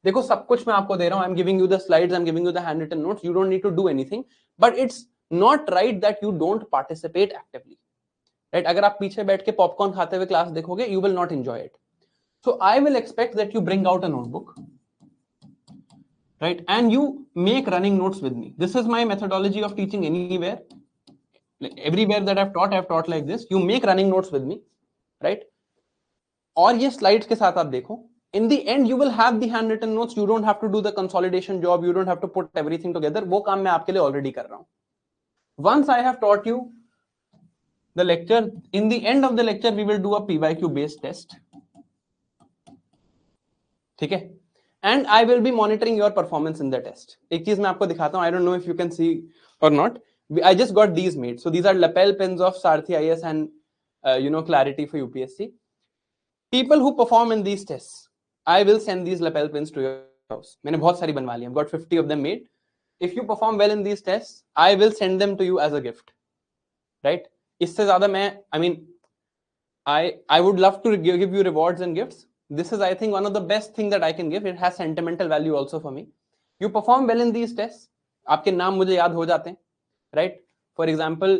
देखो, सब कुछ मैं आपको दे रहा हूँ. I'm giving you the slides, I'm giving you the handwritten notes. You don't need to do anything. But it's not right that you don't participate actively, right? अगर आप पीछे बैठ के popcorn खाते हुए class देखोगे, you will not enjoy it. So I will expect that you bring out a notebook, right? And you make running notes with me. This is my methodology of teaching anywhere. Everywhere that I've taught like this. You make running notes with me, right? और ये slides के साथ आप देखो. In the end, you will have the handwritten notes. You don't have to do the consolidation job. You don't have to put everything together. वो काम मैं आपके लिए already कर रहा हूँ. Once I have taught you the lecture, in the end of the lecture, we will do a PYQ based test. ठीक है? And I will be monitoring your performance in the test. एक चीज मैं आपको दिखाता हूँ. I don't know if you can see or not. I just got these made. So these are lapel pins of Sarthi IS and Clarity for UPSC. People who perform in these tests, I will send these lapel pins to your house. मैंने बहुत सारी बनवा ली. I've got 50 of them made. If you perform well in these tests, I will send them to you as a gift. Right? इससे ज़्यादा मैं, I mean, I would love to give you rewards and gifts. This is, I think, one of the best thing that I can give. It has sentimental value also for me. You perform well in these tests, आपके नाम मुझे याद हो जाते हैं, right? For example,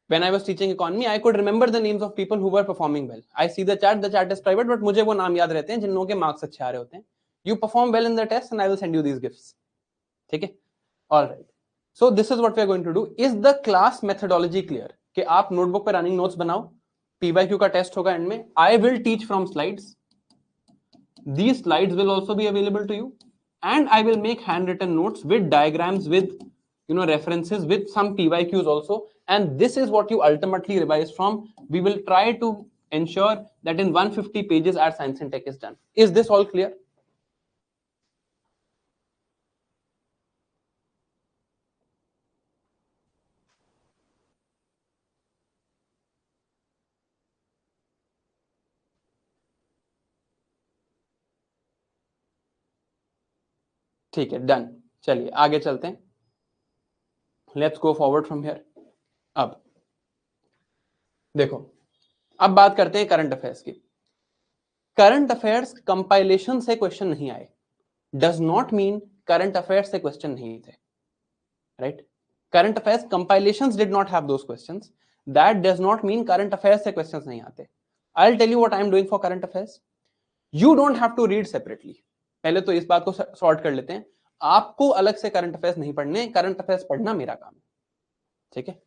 when I was teaching economy, I could remember the names of people who were performing well. I see the chat is private, but मुझे वो नाम याद रहते हैं जिन लोगों के marks अच्छे आ रहे होते हैं. You perform well in the test, and I will send you these gifts. ठीक है? All right. So this is what we are going to do. Is the class methodology clear? कि आप notebook पे running notes बनाओ. PYQ का test होगा and में. I will teach from slides. These slides will also be available to you, and I will make handwritten notes with diagrams, with references, with some PYQs also, and this is what you ultimately revise from. We will try to ensure that in 150 pages our science and tech is done. Is this all clear? ठीक है, done. चलिए आगे चलते हैं. Let's go forward from here. अब देखो, अब बात करते हैं करंट अफेयर्स की. करंट अफेयर्स कंपाइलेशन से क्वेश्चन नहीं आए does not mean current affairs से क्वेश्चन नहीं थे, right? Current affairs compilations did not have those questions. That does not mean current affairs से क्वेश्चंस नहीं आते. I will tell you what I am doing for current affairs. You don't have to read separately. पहले तो इस बात को sort कर लेते हैं. आपको अलग से करंट अफेयर्स नहीं पढ़ने. करंट अफेयर्स पढ़ना मेरा काम है, ठीक है?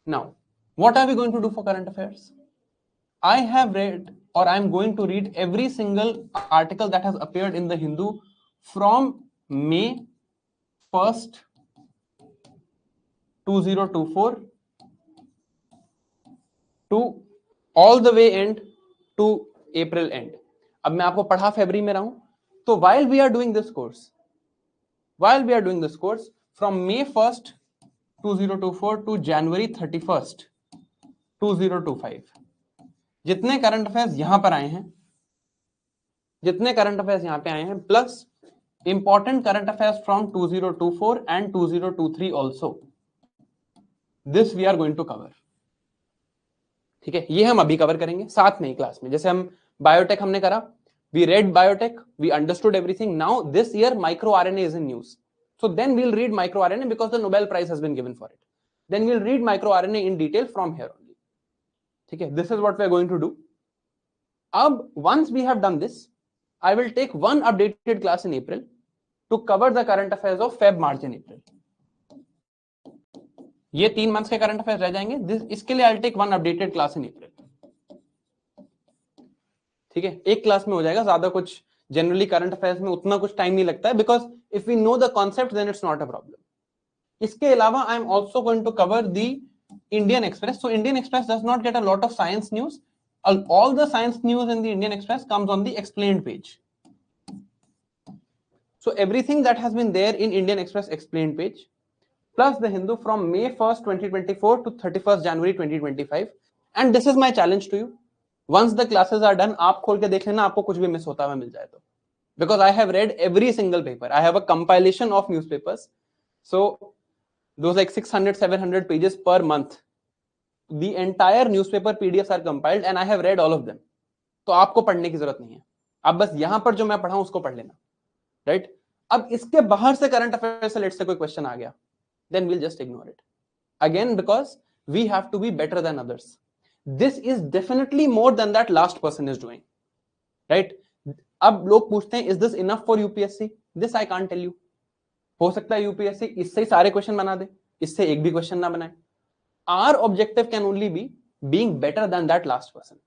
Now what are we going to do for current affairs? I have read, or I am going to read every single article that has appeared in the Hindu from May 1st, 2024 to all the way end to April end. अब मैं आपको पढ़ा फरवरी में रहा हूं, तो while we are doing this course from May 1st, 2024 to January 31st, 2025, जितने current affairs यहां पर आए हैं, जितने करंट अफेयर्स यहां पे आए हैं, plus important current affairs from 2024 and 2023 also, this we are going to cover. ठीक है? ये हम अभी कवर करेंगे साथ में ही क्लास में. जैसे हम बायोटेक हमने करा, we read biotech, we understood everything. Now this year micro RNA is in news, so then we'll read micro RNA because the Nobel prize has been given for it. Then we'll read micro RNA in detail from here only. ठीक है? This is what we are going to do. अब once we have done this, I will take one updated class in April to cover the current affairs of Feb, March and April. ये 3 months के current affairs रह जाएंगे. इसके लिए I'll take one updated class in April. ठीक है? एक class में हो जाएगा. ज्यादा कुछ जनरली करंट अफेयर्स में उतना कुछ टाइम नहीं लगता है, because if we know the concept then it's not a problem. इसके अलावा I am also going to cover the Indian Express. So Indian Express does not get a lot of science news. All the science news in the Indian Express comes on the explained page. So everything that has been there in Indian Express explained page, plus the Hindu from May 1st, 2024 to 31st January 2025. And this is my challenge to you. Once the classes are done, आप खोल के देख लेना, आपको कुछ भी miss होता हुआ मिल जाए तो. Because I have read every single paper. I have a compilation of newspapers. So those like 600, 700 pages per month. The entire newspaper PDFs are compiled and I have read all of them. तो आपको पढ़ने की जरूरत नहीं है. आप बस यहां पर जो मैं पढ़ा हूं उसको पढ़ लेना, राइट? अब इसके बाहर से करंट अफेयर से लेट से कोई क्वेश्चन आ गया, then we'll just ignore it. Again, because we have to be better than others. This is definitely more than that last person is doing, right? अब लोग पूछते हैं, is this enough for UPSC? This I can't tell you. हो सकता है UPSC इससे ही सारे question बना दे, इससे एक भी क्वेश्चन ना बनाए. Our objective can only be being better than that last person.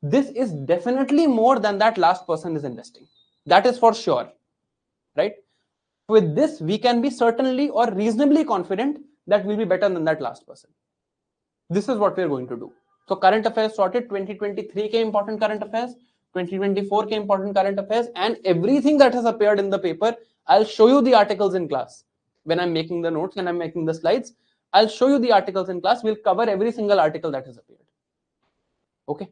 This is definitely more than that last person is investing. That is for sure, right? With this, we can be certainly or reasonably confident that we'll be better than that last person. This is what we're going to do. So current affairs sorted, 2023 ke important current affairs, 2024 ke important current affairs, and everything that has appeared in the paper. I'll show you the articles in class when I'm making the notes and I'm making the slides. I'll show you the articles in class. We'll cover every single article that has appeared. Okay.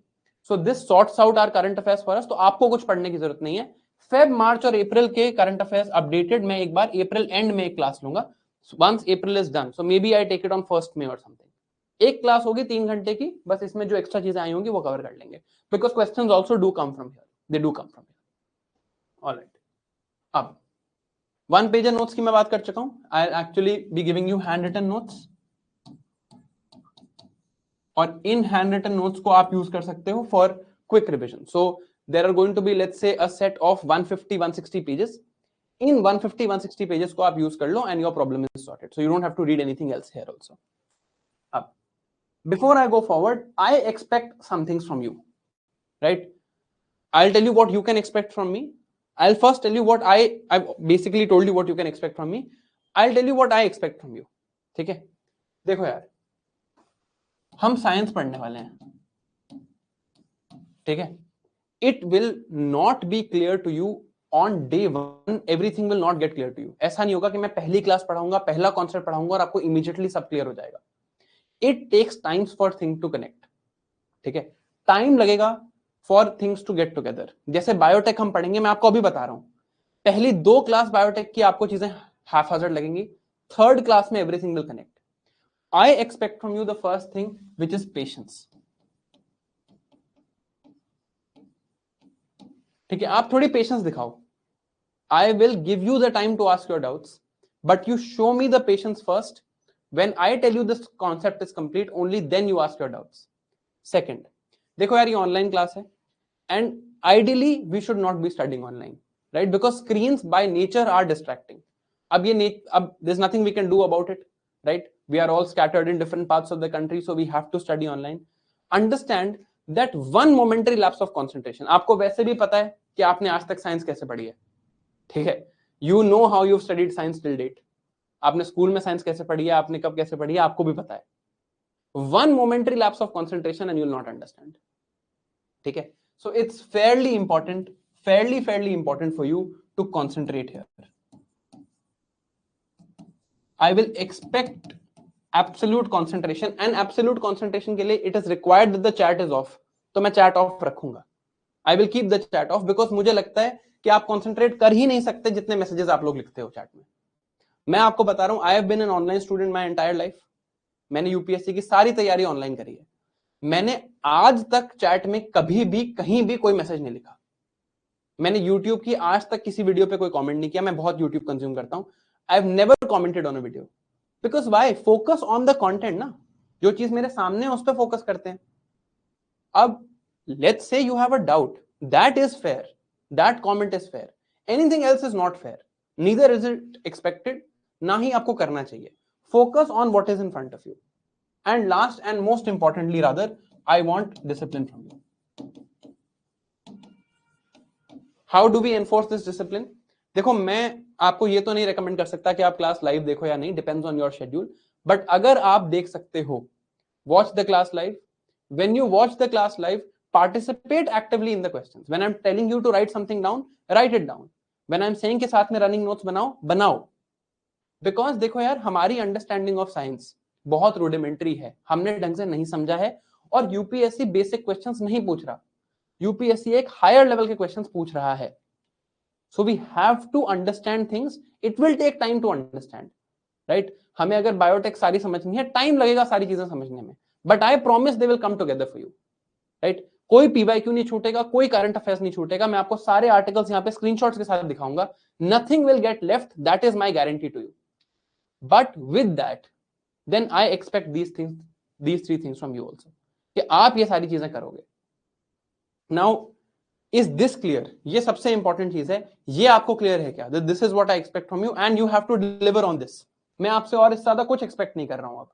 So this sorts out our current affairs for us. तो आपको कुछ पढ़ने की जरूरत नहीं है. Feb, मार्च और अप्रैल के करंट अफेयर्स अपडेटेड मैं एक बार अप्रैल एंड में एक क्लास लूंगा. Once April is done, so maybe I take it on 1st May or something. एक क्लास होगी 3 घंटे की, बस इसमें जो एक्स्ट्रा चीजें आई होंगी वो कवर कर लेंगे. Because questions also do come from here. They do come from here. All right. अब 1 पेज नोट्स की मैं बात कर चुका हूं. I'll actually be giving you handwritten notes. और इन handwritten notes को आप यूज कर सकते हो for quick revision. So there are going to be, let's say, a set of 150-160 pages. In 150-160 pages को आप यूज कर लो and your problem is sorted. So you don't have to read anything else here also. अब before I go forward, I expect some things from you, right? I'll tell you what you can expect from me. I'll first tell you what I basically told you what you can expect from me. I'll tell you what I expect from you. ठीक है? देखो यार, हम science पढ़ने वाले हैं, ठीक है? It will not be clear to you on day one. Everything will not get clear to you. ऐसा नहीं होगा कि मैं पहली क्लास पढ़ाऊंगा, पहला कॉन्सेप्ट पढ़ाऊंगा और आपको इमीडिएटली सब क्लियर हो जाएगा. It takes times for things to connect. ठीक है? टाइम लगेगा for things to get together. जैसे बायोटेक हम पढ़ेंगे, मैं आपको अभी बता रहा हूं, पहली 2 क्लास बायोटेक की आपको चीजें हाफ हाजर्ड लगेंगी, 3rd क्लास में everything will connect. I expect from you the first thing which is patience. ठीक है? आप थोड़ी पेशेंस दिखाओ. I will give you the time to ask your doubts, but you show me the patience first. When I tell you this concept is complete, only then you ask your doubts. Second, देखो यार, ये online class है and ideally we should not be studying online, right? Because screens by nature are distracting. अब there's nothing we can do about it, right? We are all scattered in different parts of the country, so we have to study online. Understand that one momentary lapse of concentration. आपको वैसे भी पता है कि आपने आज तक science कैसे पढ़ी है, ठीक है? You know how you've studied science till date. आपने स्कूल में साइंस कैसे पढ़ी है, आपने कब कैसे पढ़ी है, आपको भी पता है. One momentary lapse of concentration and you will not understand. ठीक है? So it's fairly important for you to concentrate here. I will expect absolute concentration, and absolute concentration के लिए it is required that the chat is off. तो मैं chat off रखूंगा. I will keep the chat off because मुझे लगता है कि आप concentrate कर ही नहीं सकते जितने मैसेजेस आप लोग लिखते हो चैट में. मैं आपको बता रहा हूं, I have been an online student my entire life. मैंने यूपीएससी की सारी तैयारी ऑनलाइन करी है. मैंने आज तक चैट में कभी भी कहीं भी कोई मैसेज नहीं लिखा. मैंने यूट्यूब की आज तक किसी वीडियो पे कोई कमेंट नहीं किया. मैं बहुत यूट्यूब कंज्यूम करता हूं. I have never commented on a video because why? Focus on the content ना. जो चीज मेरे सामने है उस पर फोकस करते हैं. अब let's say you have a doubt, that is fair, that comment is fair. Anything else is not fair. Neither is it expected, ना ही आपको करना चाहिए. Focus on what is in front of you. And last and most importantly rather, I want discipline from you. How do we enforce this discipline? देखो, मैं आपको ये तो नहीं रेकमेंड कर सकता कि आप क्लास लाइव देखो या नहीं, depends on your schedule. But अगर आप देख सकते हो, watch the class live. When you watch the class live, participate actively in the questions. When I'm telling you to write something down, write it down. When I'm saying कि साथ में running notes बनाओ. Because देखो यार, हमारी understanding of science बहुत rudimentary है, हमने ढंग से नहीं समझा है. और यूपीएससी बेसिक क्वेश्चंस नहीं पूछ रहा, यूपीएससी एक हायर लेवल के क्वेश्चंस पूछ रहा है. So we have to understand things. It will take time to understand, right? हमें अगर बायोटेक सारी समझनी है, टाइम लगेगा सारी चीजें समझने में, but I promise they will come together for you, right? कोई पीवाईक्यू नहीं छूटेगा, कोई करंट अफेयर्स नहीं छूटेगा. मैं आपको सारे आर्टिकल्स यहाँ पे स्क्रीनशॉट्स के साथ दिखाऊंगा. Nothing will get left, that is my guarantee to you. But with that, then I expect these 3 things from you also, कि आप ये सारी चीजें करोगे. Now is this clear? ये सबसे इंपॉर्टेंट चीज है. ये आपको क्लियर है क्या? This is what I expect from you and you have to deliver on this. मैं आपसे और इससे ज्यादा कुछ एक्सपेक्ट नहीं कर रहा हूं अब.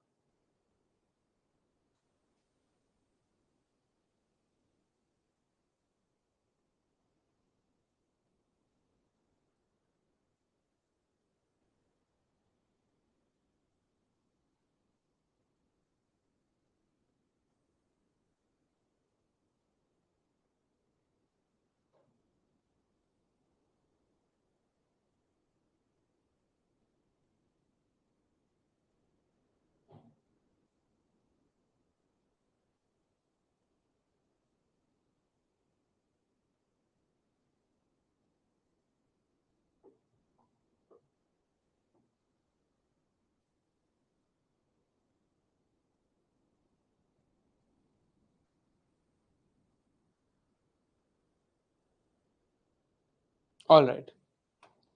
ऑल राइट,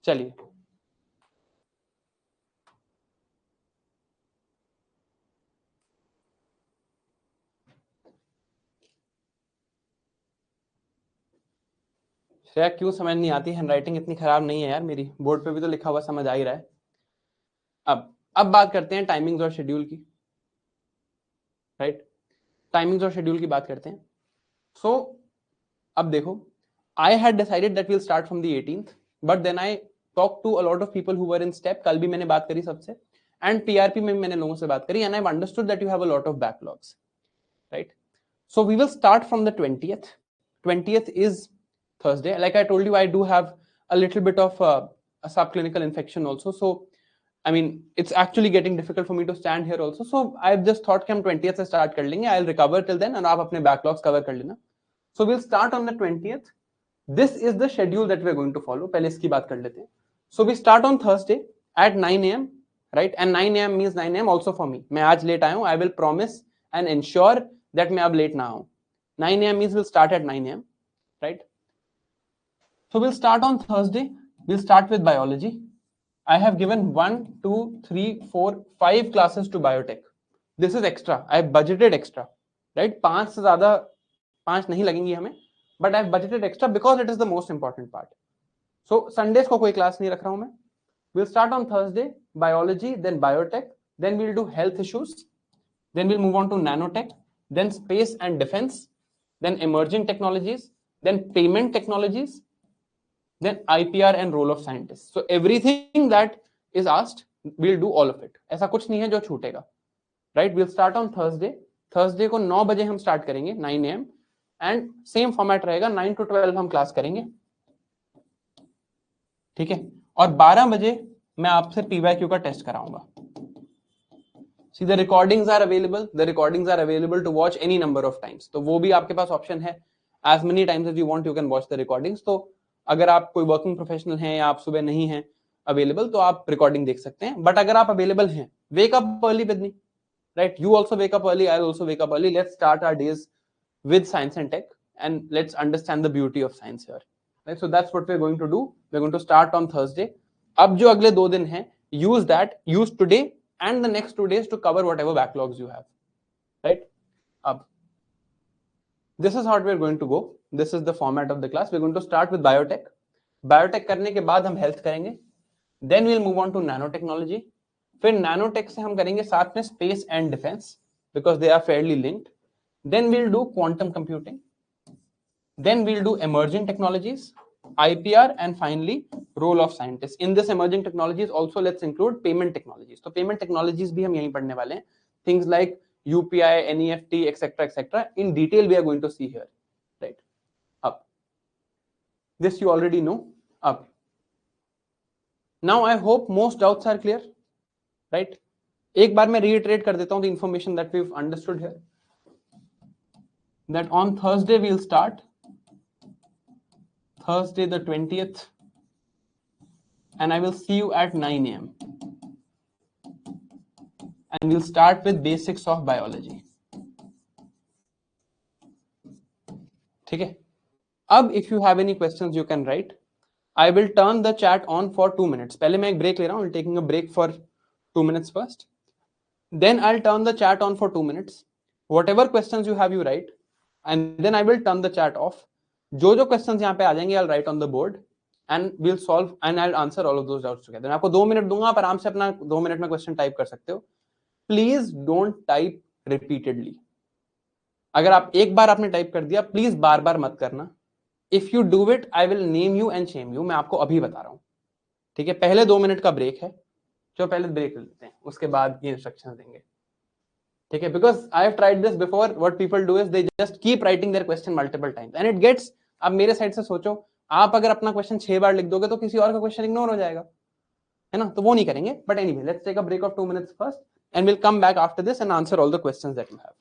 चलिए श्रेया, क्यों समझ नहीं आती? हैंडराइटिंग इतनी खराब नहीं है यार मेरी, बोर्ड पे भी तो लिखा हुआ समझ आ ही रहा है। अब बात करते हैं टाइमिंग्स और शेड्यूल की, राइट? टाइमिंग्स और शेड्यूल की बात करते हैं। सो अब देखो, I had decided that will start from the 18th, but then I talk to a lot of people who were in step. कल भी मैंने बात करी सबसे, एंड पीआरपी में भी मैंने लोगों से बात करी, and I understood that you have a lot of backlogs, right? So we will start from the 20th. 20th is Thursday. Like I told you, I do have a little bit of a subclinical infection also. So, I mean, it's actually getting difficult for me to stand here also. So I've just thought कि हम 20th से start कर लेंगे. I'll recover till then, and आप अपने backlogs cover कर लेना. So we'll start on the 20th. This is the schedule that we're going to follow. पहले इसकी बात कर लेते हैं. So we start on Thursday at 9 a.m. right? And 9 a.m. means 9 a.m. also for me. मैं आज late आया हूँ. I will promise and ensure that मैं अब late ना आऊँ. 9 a.m. means we'll start at 9 a.m. right? So we'll start on Thursday. We'll start with biology. I have given 1, 2, 3, 4, 5 classes to biotech. This is extra. I have budgeted extra, right? 5 से ज़्यादा 5 नहीं लगेंगी हमें, but I have budgeted extra because it is the most important part. So Sundays को कोई class नहीं रख रहा हूं मैं. We'll start on Thursday, biology, then biotech, then we'll do health issues, then we'll move on to nanotech, then space and defense, then emerging technologies, then payment technologies, then IPR and role of scientists. So everything that is asked, we'll do all of it. ऐसा कुछ नहीं है जो छूटेगा, right? We'll start on Thursday. Thursday को 9 बजे हम start करेंगे, 9 a.m. and same format रहेगा, 9 to 12 हम क्लास करेंगे, ठीक है? और 12 बजे मैं आपसे PYQ का टेस्ट कराऊंगा. See, the recordings are available. The recordings are available to watch any number of times. तो वो भी आपके पास ऑप्शन है. As many times as you want, you can watch the recordings. तो अगर आप कोई वर्किंग प्रोफेशनल हैं या आप सुबह नहीं हैं अवेलेबल, तो आप रिकॉर्डिंग देख सकते हैं. बट अगर आप अवेलेबल हैं, wake up early with me, right? You also wake up early. I'll also wake up early. Let's start our days with science and tech, and let's understand the beauty of science here. Right? So that's what we're going to do. We're going to start on Thursday. अब जो अगले 2 दिन हैं, use today and the next 2 days to cover whatever backlogs you have, right? This is how we're going to go. This is the format of the class. We're going to start with biotech. Biotech करने के बाद हम health करेंगे. Then we'll move on to nanotechnology. फिर nanotech से हम करेंगे साथ में space and defense because they are fairly linked. Then we'll do quantum computing. Then we'll do emerging technologies, IPR, and finally role of scientists. In this emerging technologies also let's include payment technologies. So payment technologies भी हम यहीं पढ़ने वाले हैं. Things like UPI, NEFT, etc., etc. In detail we are going to see here, right? Up. This you already know. Up. Now I hope most doubts are clear, right? एक बार मैं reiterate कर देता हूँ the information that we've understood here. That on Thursday we'll start. Thursday the 20th, and I will see you at 9 a.m. and we'll start with basics of biology. ठीक है? अब if you have any questions you can write. I will turn the chat on for 2 minutes. पहले मैं एक break ले रहा हूँ. I'm taking a break for 2 minutes first. Then I'll turn the chat on for 2 minutes. Whatever questions you have, you write, and then I will turn the chat off. जो जो questions यहाँ पे आ जाएंगे, I'll write on the board, and we'll solve and I'll answer all of those doubts together. मैं आपको 2 minute दूंगा, आप आराम से अपना 2 मिनट में क्वेश्चन टाइप कर सकते हो. Please don't type repeatedly. अगर आप एक बार आपने टाइप कर दिया, प्लीज बार बार मत करना. If you do it I will name you and Shem you. मैं आपको अभी बता रहा हूं, ठीक है? पहले 2 मिनट का ब्रेक है, जो पहले ब्रेक लेते हैं, उसके बाद ये इंस्ट्रक्शंस देंगे, ठीक है? Because I have tried this before. What people do is they just keep writing there question multiple times and it gets. अब मेरे साइड से सोचो, आप अगर अपना क्वेश्चन 6 बार लिख दोगे तो किसी और का क्वेश्चन इग्नोर हो जाएगा, है ना? तो वो नहीं करेंगे. But anyway, let's take a break of 2 minutes first and will come back after this and answer all the questions that you have.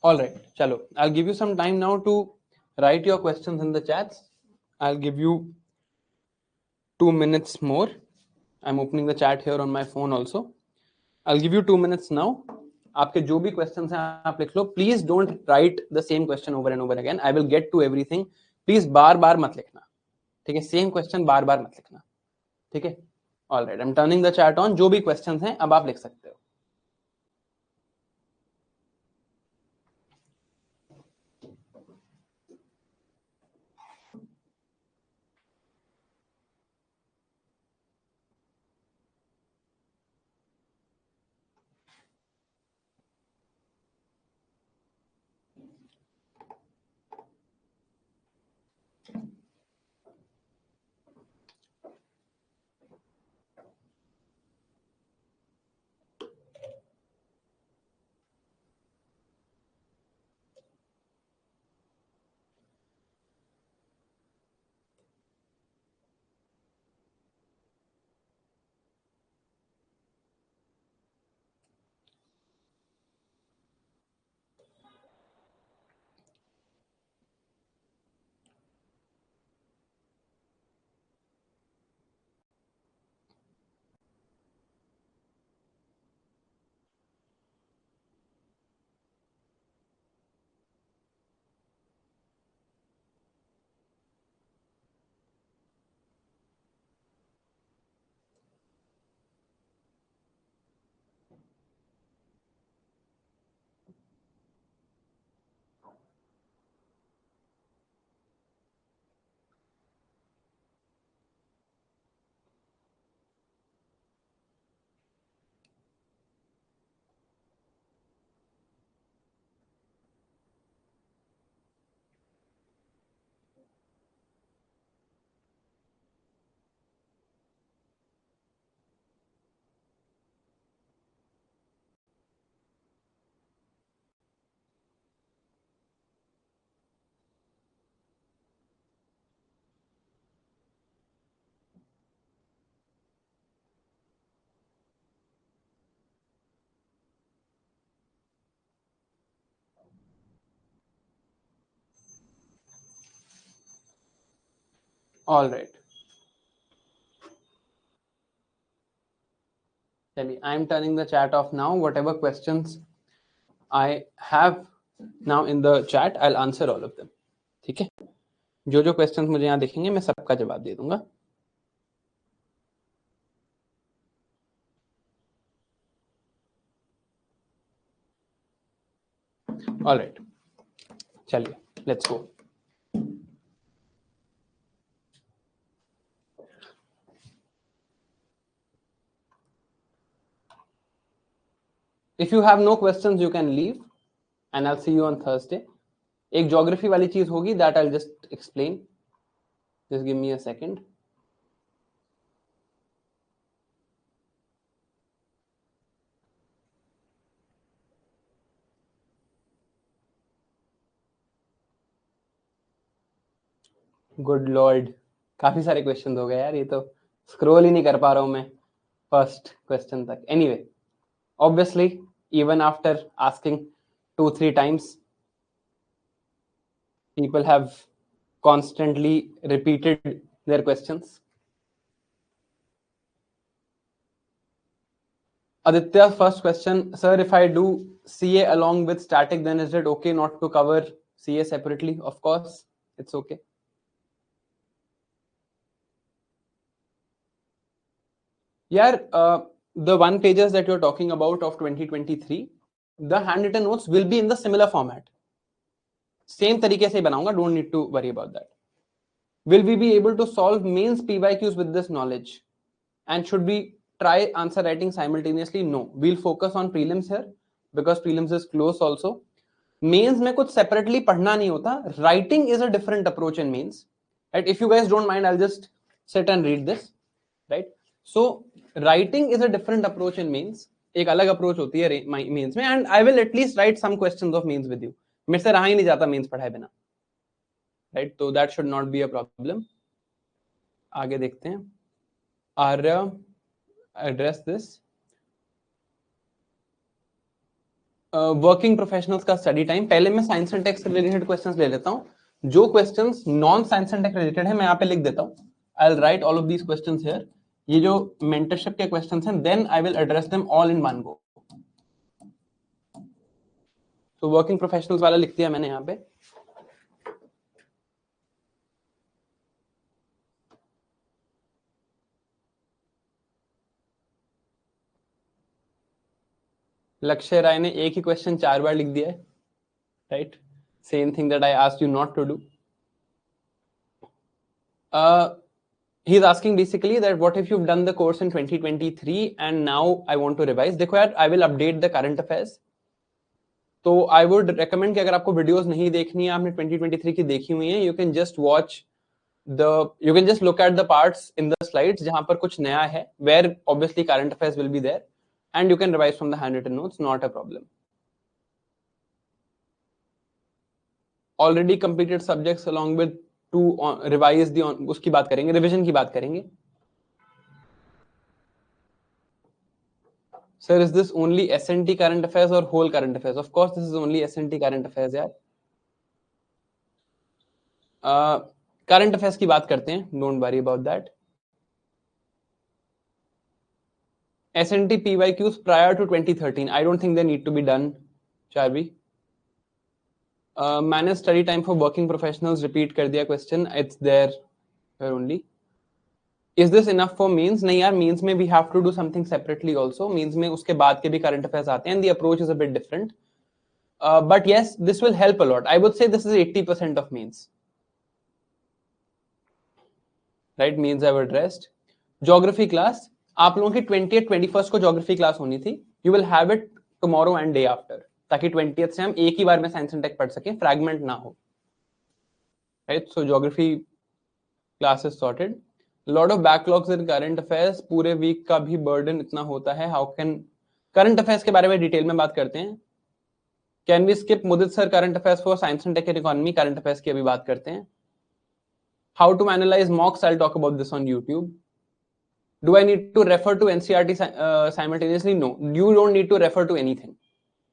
All right, chalo. I'll give you some time now to write your questions in the chats. I'll give you 2 minutes more. I'm opening the chat here on my phone also. I'll give you 2 minutes now. आपके जो भी questions हैं आप लिख लो. Please don't write the same question over and over again. I will get to everything. Please बार बार मत लिखना. ठीक है? Same question बार बार मत लिखना. ठीक है? All right. I'm turning the chat on. जो भी questions हैं अब आप लिख सकते हो. All right. चलिए, I'm turning the chat off now. Whatever questions I have now in the chat, I'll answer all of them. ठीक है? जो जो questions मुझे यहाँ दिखेंगे मैं सबका जवाब दे दूंगा. All right. चलिए, let's go. If you have no questions, you can leave, and I'll see you on Thursday. एक geography वाली चीज होगी that I'll just explain. Just give me a second. Good Lord, काफी सारे questions हो गए यार. ये तो scroll ही नहीं कर पा रहा हूँ मैं first question तक. Anyway, obviously, even after asking 2-3 times, people have constantly repeated their questions. Aditya, first question, sir, if I do CA along with static, then is it okay not to cover CA separately? Of course, it's okay. Yeah, the one pages that you're talking about of 2023, the handwritten notes will be in the similar format. Same तरीके से बनाऊंगा, don't need to worry about that. Will we be able to solve mains PYQs with this knowledge? And should we try answer writing simultaneously? No, we'll focus on prelims here because prelims is close also. Mains में कुछ separately पढ़ना नहीं होता. Writing is a different approach in mains. Right? If you guys don't mind, I'll just sit and read this. Right? So writing is a different approach in mains. एक अलग approach होती है mains में, and I will at least write some questions of mains with you. मेरे से रहा ही नहीं जाता mains पढ़ाए बिना. Right? So that should not be a problem. आगे देखते हैं. Arya, address this. Working professionals का स्टडी टाइम। पहले मैं साइंस एंड टेक से रिलेटेड क्वेश्चंस ले लेता हूं। जो questions non science and tech related है मैं यहाँ पे लिख देता हूं। I will write all of these questions here. ये जो मेंटरशिप के क्वेश्चंस हैं, then I will address them all in one go. तो वर्किंग प्रोफेशनल्स वाला लिख दिया मैंने यहाँ पे। लक्ष्य राय ने एक ही क्वेश्चन 4 बार लिख दिया है, right? Same thing that I asked you not to do. He is asking basically that what if you've done the course in 2023 and now I want to revise। देखो यार, I will update the current affairs। तो I would recommend कि अगर आपको videos नहीं देखनी है, आपने 2023 की देखी हुई है, you can just watch you can just look at the parts in the slides जहां पर कुछ नया है, where obviously current affairs will be there and you can revise from the handwritten notes, not a problem। Already completed subjects along with to revise the उसकी बात करेंगे, revision की बात करेंगे। Sir, is this only S&T current affairs or whole current affairs? Of course, this is only S&T current affairs यार। Current affairs की बात करते हैं, don't worry about that. S&T PYQs prior to 2013, I don't think they need to be done, Charvi। मैंने study time for working professionals repeat कर दिया question, it's there only. Is this enough for mains? नहीं यार, mains में we have to do something separately also. Mains में उसके बाद के भी करंट अफेयर्स आते हैं, and the approach is a bit different, but yes this will help a lot. I would say this is 80% of mains, right? Mains I have addressed. Geography class आप लोगों की 20th 21st को geography class होनी थी। You will have it tomorrow and day after, ताकि 20th से हम एक ही बार में साइंस एंड टेक पढ़ सकें, फ्रैगमेंट ना हो, right? So geography class is sorted. Lot of backlogs in current affairs, पूरे वीक का भी बर्डन इतना होता है, हाउ कैन। करंट अफेयर्स के बारे में डिटेल में बात करते हैं। Can we skip Mudit sir current affairs for science and tech and economy? Current affairs की अभी बात करते हैं। How to analyse mocks, I will talk about this on YouTube. Do I need to refer to NCERT simultaneously? No, you don't need to refer to anything,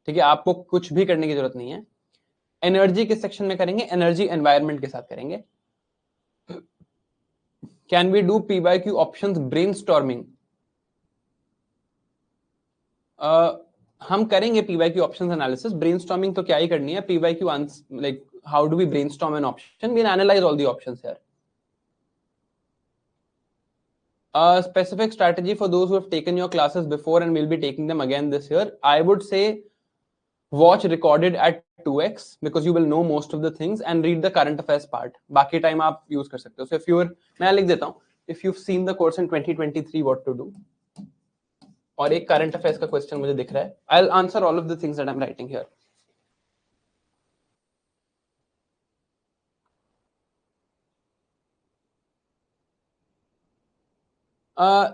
ठीक है? आपको कुछ भी करने की जरूरत नहीं है। एनर्जी किस सेक्शन में करेंगे? एनर्जी एनवायरमेंट के साथ करेंगे। Can we do PYQ options brainstorming? हम करेंगे PYQ ऑप्शंस एनालिसिस। ब्रेनस्टॉर्मिंग तो क्या ही करनी है, PYQ like how do we brainstorm an option? We analyse all the options here. Specific strategy for those who have taken your classes before and will be taking them again this year, I would say watch recorded at 2x because you will know most of the things, and read the current affairs part। बाकी time आप use कर सकते हो। So if you're, मैं लिख देता हूँ, if you've seen the course in 2023 what to do, और एक करंट अफेयर्स का क्वेश्चन मुझे दिख रहा है, I'll answer all of the things that I'm writing here।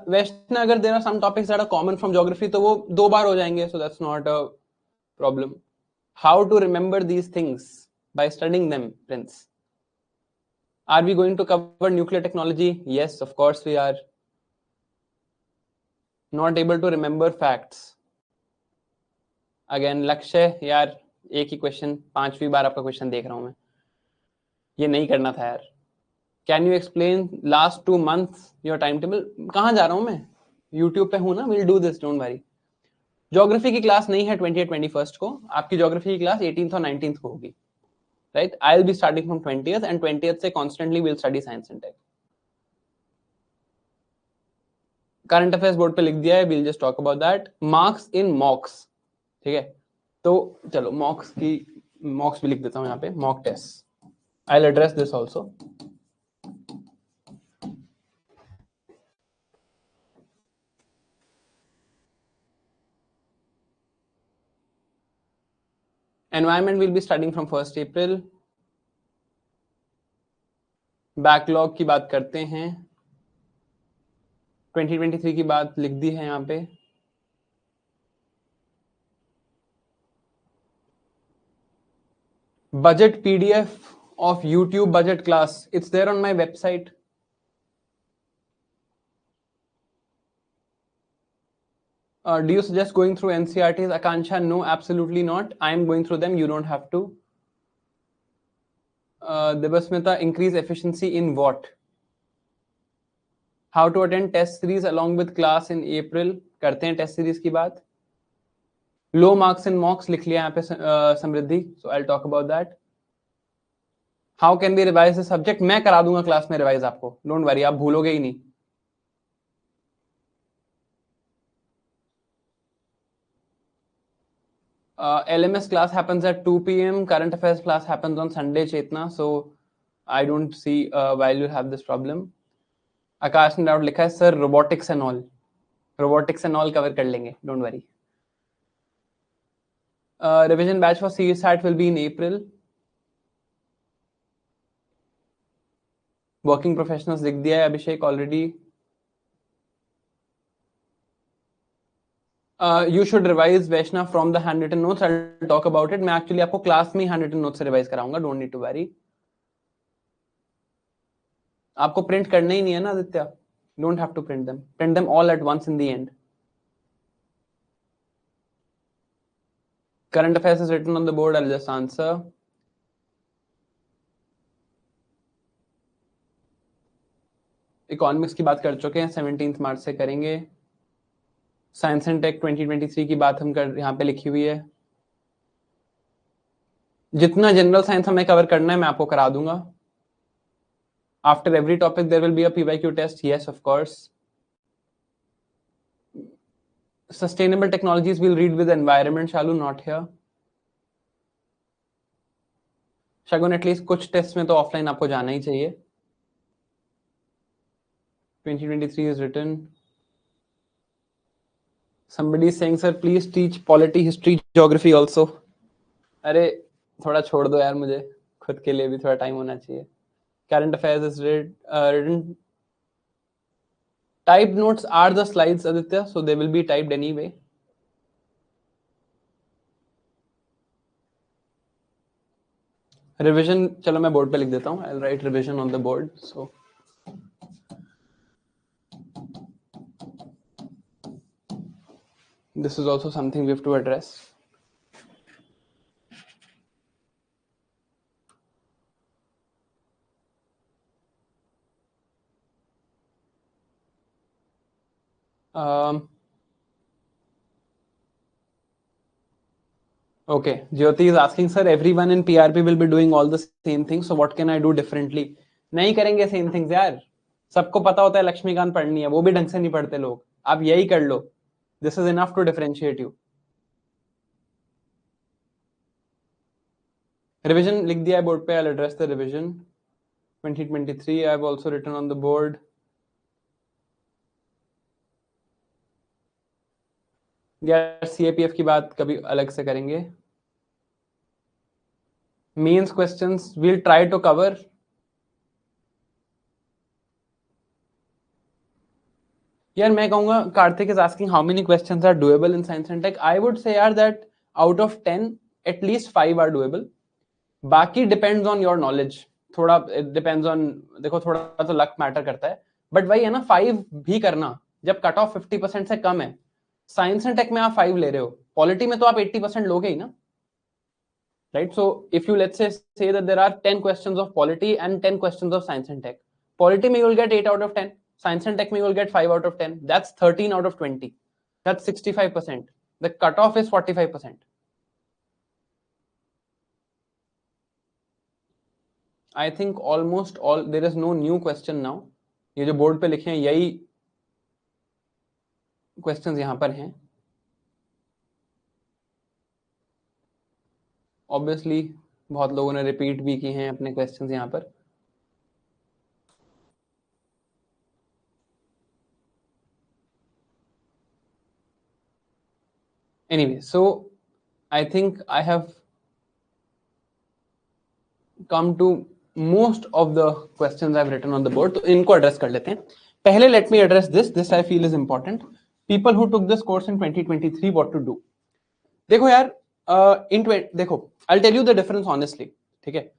Vaishnav, अगर there are some topics that are common from geography तो वो 2 बार हो जाएंगे, so that's not a problem. How to remember these things? By studying them, Prince. Are we going to cover nuclear technology? Yes, of course we are. Not able to remember facts? Again Lakshya, यार एक ही question, 5वीं बार आपका question देख रहा हूं मैं, ये नहीं करना था यार। Can you explain last 2 months your time table? कहाँ जा रहा हूं मैं? यूट्यूब पे हूं ना, will do this, don't worry. Geography की क्लास नहीं है 20th 21st को, आपकी ज्योग्राफी की क्लास 18th और 19th को होगी, राइट? I will be starting from 20th and 20th से constantly will study science and tech. Current affairs board पे लिख दिया है, will just talk about that. Marks in mocks, ठीक है? तो चलो मॉक्स भी लिख देता हूं यहाँ पे, mock test. I will address this also. Environment will be starting from 1st April। Backlog की बात करते हैं, 2023 की बात लिख दी है यहाँ पे। Budget PDF of YouTube budget class, it's there on my website। Do you suggest going through NCRTs? Akansha, no, absolutely not. I am going through them. You don't have to. Debasmita, increase efficiency in what? How to attend test series along with class in April? करते हैं test series की बात. Low marks in mocks लिख लिया यहाँ पे समृद्धि. So I'll talk about that. How can we revise the subject? मैं करा दूंगा क्लास में रिवाइज आपको. Don't worry, आप भूलोगे ही नहीं. LMS class happens at 2 p.m. Current affairs class happens on Sunday, Chetna. So I don't see why you have this problem. आकाश ने doubt लिखा है sir robotics and all. Robotics and all cover कर लेंगे, don't worry. Revision batch for CSAT will be in April. Working professionals लिख दिया है अभिषेक already. You should revise Vaishna from the handwritten notes. I'll talk about it. मैं actually आपको class में handwritten notes से revise कराऊंगा. Don't need to worry. आपको print करना ही नहीं है ना Aditya. Don't have to print them. Print them all at once in the end. Current affairs is written on the board. I'll just answer. Economics की बात कर चुके हैं. 17 मार्च से करेंगे. साइंस एंड टेक 2023 की बात हम कर यहाँ पे लिखी हुई है. जितना जनरल साइंस हमें कवर करना है मैं आपको करा दूंगा. After every topic there will be a PYQ test. Yes, of course. Sustainable technologies we'll read with environment. Shalu not here. Shagun, at least कुछ टेस्ट में तो ऑफलाइन आपको जाना ही चाहिए. 2023 is written. Somebody is saying, sir, please teach polity, history, geography also. अरे थोड़ा छोड़ दो यार, मुझे खुद के लिए भी थोड़ा टाइम होना चाहिए. Current affairs is written. Typed notes are the slides, Aditya, so they will be typed anyway. Revision, चलो मैं बोर्ड पे लिख देता हूँ. I'll write revision on the board. So this is also something we have to address. Okay, Jyoti is asking, sir, everyone in PRP will be doing all the same things, so what can I do differently? नहीं करेंगे same things यार. सबको पता होता है लक्ष्मीकांत पढ़नी है, वो भी ढंग से नहीं पढ़ते लोग. आप यही कर लो. This is enough to differentiate you. Revision लिख दिया है बोर्ड पे. I'll address the revision. 2023 I've also written on the board. यार CAPF की बात कभी अलग से करेंगे. Means questions we'll try to cover. यार मैं कहूँगा Kartik is asking how many questions are doable in science and tech. I would say यार that out of 10 at least 5 are doable. बाकी depends on your knowledge. थोड़ा it depends on, देखो थोड़ा तो luck matter करता है, बट वही है ना, 5 भी करना जब कट ऑफ 50% से कम है. साइंस एंड टेक में आप 5 ले रहे हो, पॉलिटी में तो आप 80% लोगे ही ना, right? So if you let's say that there are 10 questions of polity and 10 questions of science and tech. Polity में you will get 8 out of 10. Science and tech में you will get 5 out of 10. That's 13 out of 20. That's 65%. The cut off is 45%. I think almost all, there is no new question now. ये जो board पे लिखे हैं यही questions यहाँ पर हैं. ऑब्वियसली बहुत लोगों ने रिपीट भी किए हैं अपने क्वेश्चंस यहाँ पर. Anyway, so I think I have come to most of the questions I've written on the board. तो इनको एड्रेस कर लेते हैं. पहले let me address this I feel is important. People who took this course in 2023, what to do? देखो यार, देखो, I'll tell you the difference honestly. ठीक है?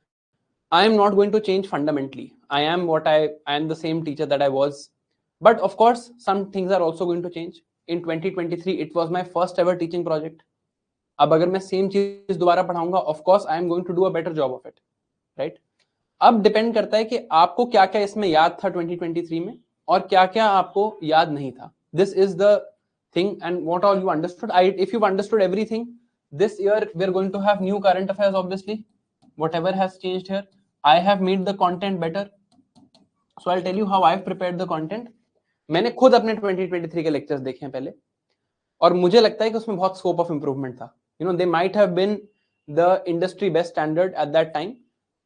I am not going to change fundamentally. I am the same teacher that I was. But of course, some things are also going to change. in 2023 it was my first ever teaching project. अब अगर मैं same चीज दोबारा पढ़ाऊंगा, of course I am going to do a better job of it, right? अब depend करता है कि आपको क्या क्या इसमें याद था 2023 में और क्या क्या आपको याद नहीं था. This is the thing and what all you understood. If you understood everything, this year we are going to have new current affairs, obviously whatever has changed here. I have made the content better, so I'll tell you how I've prepared the content. मैंने खुद अपने 2023 के lectures देखे हैं पहले, और मुझे लगता है कि उसमें बहुत स्कोप ऑफ इंप्रूवमेंट था. You know, they might have been the industry best standard at that time,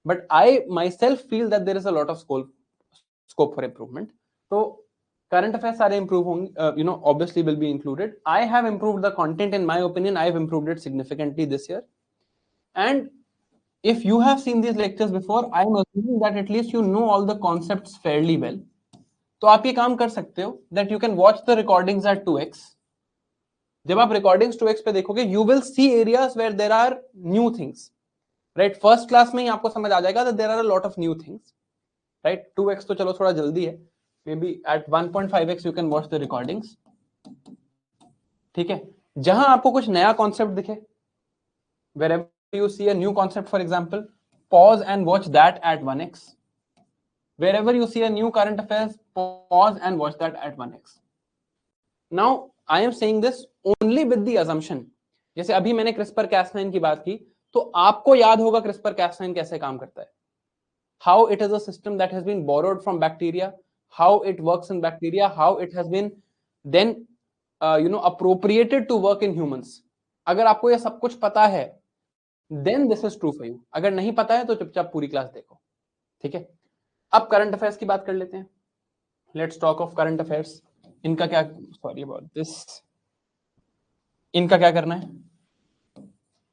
but I myself feel that there is a lot of scope for improvement. तो current affairs सारे improve होंगे, you know, obviously will be included. I have improved the content. In my opinion, I have improved it significantly this year. And if you have seen these lectures before, I am assuming that at least you know all the concepts fairly well. तो आप ये काम कर सकते हो that you can watch the recordings at 2x. जब आप recordings 2x पे देखोगे, you will see areas where there are new things, right? First class में ही आपको समझ आ जाएगा that there are a lot of new things, right? 2x तो चलो थोड़ा जल्दी है. Maybe at 1.5x you can watch the recordings. ठीक है, जहां आपको कुछ नया कॉन्सेप्ट दिखे, wherever you see a new concept, for example, pause and watch that at 1x. Wherever you see a new current affairs, pause and watch that at 1x. Now I am saying this only with the assumption, जैसे अभी मैंने CRISPR Cas9 की बात की, तो आपको याद होगा CRISPR Cas9 कैसे काम करता है, how it is a system that has been borrowed from bacteria, how it works in bacteria, how it has been then appropriated to work in humans. अगर आपको ये सब कुछ पता है, then this is true for you. अगर नहीं पता है तो चुपचाप पूरी क्लास देखो, ठीक है? अब करंट अफेयर्स की बात कर लेते हैं. Let's talk of current affairs. इनका क्या, सॉरी अबाउट दिस, इनका क्या करना है?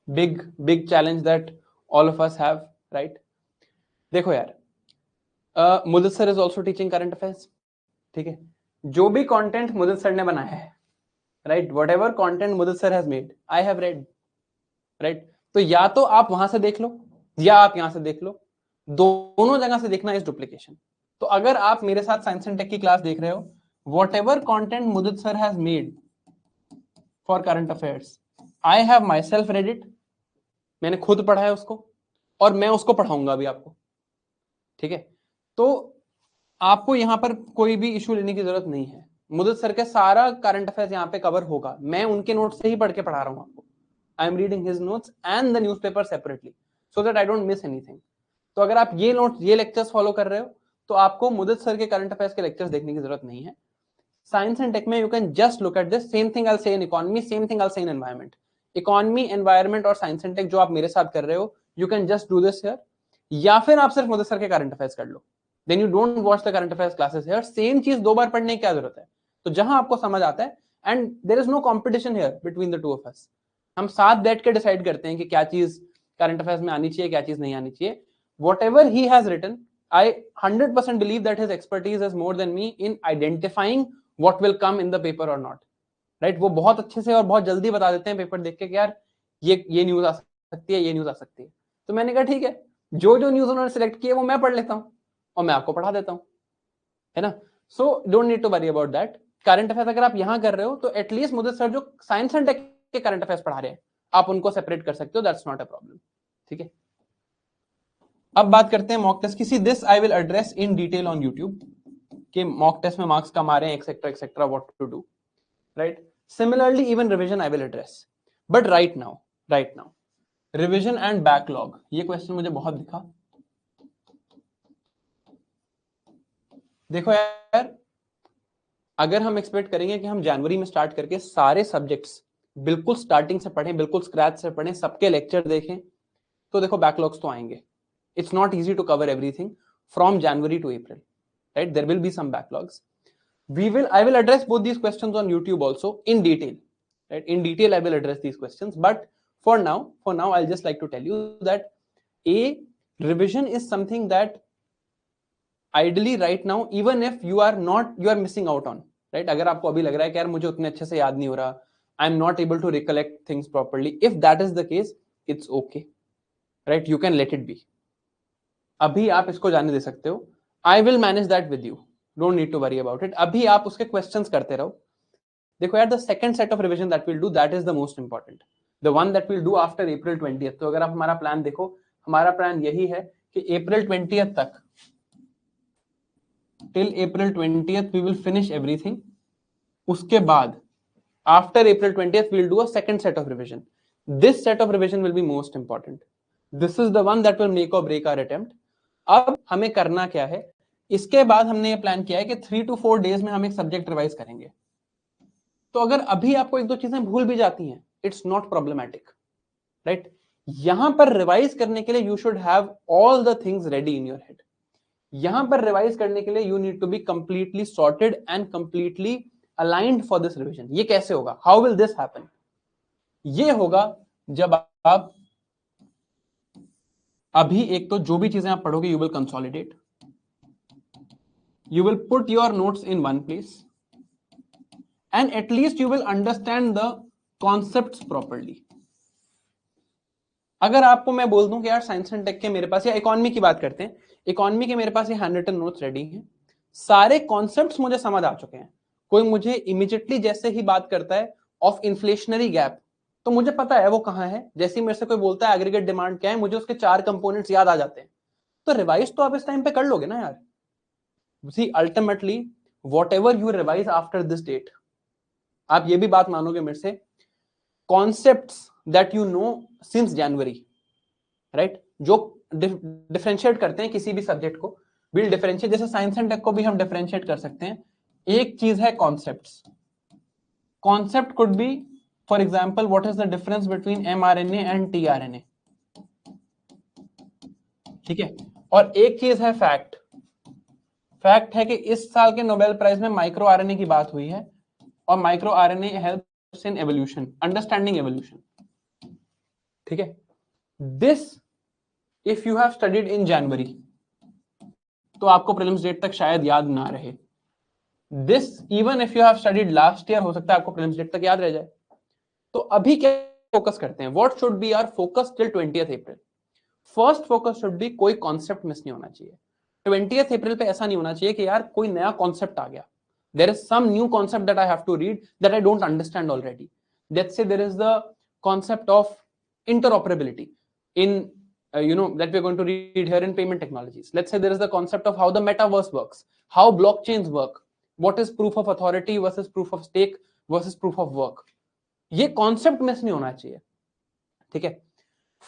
Big challenge that all of us have, right? देखो यार, मुदत sir is also teaching current affairs, ठीक है? जो भी कंटेंट मुदत सर ने बनाया है, राइट, वट एवर कॉन्टेंट मुदत sir has made, I have read, right? तो या तो आप वहां से देख लो या आप यहां से देख लो, दोनों जगह से देखना इज डुप्लीकेशन. तो अगर आप मेरे साथ साइंस एंड टेक की क्लास देख रहे हो, वट एवर कॉन्टेंट मुदत sir has made for current affairs, I have my self read it. मैंने खुद पढ़ा है उसको और मैं उसको पढ़ाऊंगा अभी आपको, ठीक है? तो आपको यहां पर कोई भी इशू लेने की जरूरत नहीं है. मुदत सर के सारा करंट अफेयर्स यहाँ पे कवर होगा. मैं उनके नोट्स से ही पढ़ के पढ़ा रहा हूं आपको. I am reading his notes and the newspaper separately so that I don't miss anything. तो अगर आप ये नोट्स, ये लेक्चर्स फॉलो कर रहे हो, तो आपको मुदत सर के करंट अफेयर्स के लेक्चर्स देखने की जरूरत नहीं है. साइंस एंड टेक में you can just look at this. Same thing I will say in economy, same thing I will say in environment. Economy, environment और साइंस एंड टेक जो आप मेरे साथ कर रहे हो, you can just do this here. या फिर आप सिर्फ मुदत सर के करंट अफेयर्स कर लो. Then you don't watch the current affairs classes here. Same चीज दो बार पढ़ने की क्या जरूरत है? तो जहां आपको समझ आता है, and there is no competition here between the two of us. हम साथ बैठ के डिसाइड करते हैं कि क्या चीज करंट अफेयर्स में आनी चाहिए, क्या चीज नहीं आनी चाहिए. Whatever he has written, I 100% believe that his expertise is more than me in identifying what will come in the paper or not. Right? वो बहुत अच्छे से और बहुत जल्दी बता देते हैं पेपर देख के कि यार ये न्यूज आ सकती है, ये न्यूज आ सकती है. तो मैंने कहा ठीक है, जो न्यूज उन्होंने सिलेक्ट किए वो मैं पढ़ लेता हूँ और मैं आपको पढ़ा देता हूं, है ना? So don't need to worry about that. Current affairs अगर आप यहां कर रहे हो, तो एटलीस्ट मुझे सर जो साइंस एंड टेक के करंट अफेयर्स पढ़ा रहे हैं, आप उनको सेपरेट कर सकते हो. दैट्स नॉट अ प्रॉब्लम, ठीक है? अब बात करते हैं मॉक टेस्ट की. See this I will address in detail on YouTube कि मॉक टेस्ट में मार्क्स कम आ रहे हैं, etcetera etcetera, what to do, right? Similarly even revision I will address. But right now revision and backlog, ये question मुझे बहुत दिखा. देखो यार, अगर हम एक्सपेक्ट करेंगे कि हम जनवरी में स्टार्ट करके सारे सब्जेक्ट्स बिल्कुल स्टार्टिंग से पढ़ें, बिल्कुल स्क्रैच से पढ़ें, सबके लेक्चर देखें, तो देखो बैकलॉग्स तो आएंगे. It's not easy to cover everything from January to April, right? There will be some backlogs. I will address both these questions on YouTube also in detail, right? In detail I will address these questions, but for now I'll just like to tell you that a revision is something that ideally right now, even if you are missing out on, right? अगर आपको अभी लग रहा है कि यार मुझे उतने अच्छे से याद नहीं हो रहा, I am not able to recollect things properly, if that is the case, it's okay, right? You can let it be. अभी आप इसको जाने दे सकते हो. I will manage that with you. Don't need to worry about it. अभी आप उसके questions करते रहो. देखो यार, the second set of revision that will do, that is the most important, the one that will do after April 20th। तो अगर आप हमारा प्लान देखो, हमारा प्लान यही है कि April 20th तक, till April 20th we will finish everything. उसके बाद after April 20th we will do a second set of revision. This set of revision will be most important, this is the one that will make or break our attempt. अब हमें करना क्या है, इसके बाद हमने ये प्लान किया है कि 3 to 4 डेज में हम एक सब्जेक्ट रिवाइज करेंगे। तो अगर अभी आपको एक दो चीजें भूल भी जाती हैं, इट्स नॉट प्रॉब्लमैटिक, राइट। यहां पर रिवाइज करने के लिए you should have all the things ready in your head. यहां पर रिवाइज करने के लिए you need to be completely sorted and completely aligned for this revision. ये कैसे होगा, हाउ विल दिस हैपन? ये होगा जब आप अभी एक तो जो भी चीजें आप पढ़ोगे, you will consolidate, you will put your notes in one place, and at least you will understand the concepts properly. अगर आपको मैं बोल दूं कि यार साइंस एंड टेक के मेरे पास, या इकोनॉमी की बात करते हैं, इकोनॉमी के मेरे पास ये हैंड रिटन नोट्स रेडी हैं, सारे कॉन्सेप्ट्स मुझे समझ आ चुके हैं, कोई मुझे इमीडिएटली जैसे ही बात करता है ऑफ इन्फ्लेशनरी गैप, तो मुझे पता है वो कहां है। जैसे ही मेरे से कोई बोलता है एग्रीगेट डिमांड क्या है, मुझे उसके 4 कंपोनेंट्स याद आ जाते हैं। तो रिवाइज तो आप इस टाइम पे कर लोगे ना यार। See, ultimately, whatever you revise after this date, आप ये भी बात मानोगे मेरे से, concepts that you know since January, right? जो डिफरेंशिएट करते हैं किसी भी सब्जेक्ट को, विल डिफरेंशिएट, जैसे साइंस एंड टेक को भी हम डिफरेंशिएट कर सकते हैं। एक चीज है concepts, concept could be for example what is the difference between mRNA and tRNA, ठीक है। और एक चीज है फैक्ट, फैक्ट है कि इस साल के नोबेल प्राइज में माइक्रो आरएनए की बात हुई है, और micro RNA helps in evolution, understanding evolution, ठीक है। This if you have studied in January, तो आपको प्रीलिम्स डेट तक शायद याद ना रहे। This even if you have studied last year, हो सकता है आपको प्रीलिम्स डेट तक याद रह जाए। तो अभी क्या फोकस करते हैं, what should be our focus till 20th April? First focus should be कोई कॉन्सेप्ट मिस नहीं होना चाहिए। 20th April पे ऐसा नहीं होना चाहिए कि यार कोई नया कॉन्सेप्ट आ गया, there is some new concept that I have to read that I don't understand already. Let's say there is the concept of interoperability in that we're going to read here in payment technologies. Let's say there is the concept of how the metaverse works, how blockchains work, what is proof of authority versus proof of stake versus proof of work. ये concept miss नहीं होना चाहिए, ठीक है।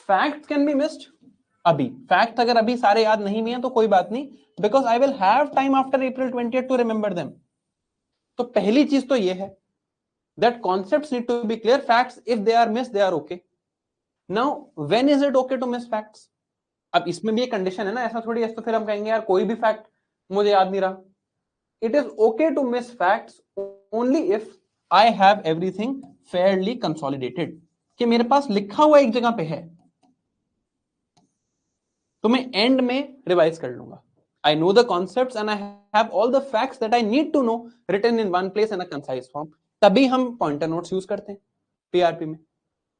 Facts can be missed, अभी fact अगर अभी सारे याद नहीं भी हैं तो कोई बात नहीं, because I will have time after April 20th to remember them. तो पहली चीज तो ये है that concepts need to be clear, facts if they are miss they are okay. Now when is it okay to miss facts? अब इसमें भी एक कंडीशन है ना, ऐसा थोड़ी है तो फिर हम कहेंगे यार कोई भी फैक्ट मुझे याद नहीं रहा। It is okay to miss facts only if I have everything fairly consolidated, कि मेरे पास लिखा हुआ एक जगह पे है, तो मैं एंड में रिवाइज कर लूंगा। I know the concepts and I have all the facts that I need to know written in one place in a concise form. तभी हम पॉइंटर नोट्स यूज करते हैं पीआरपी में।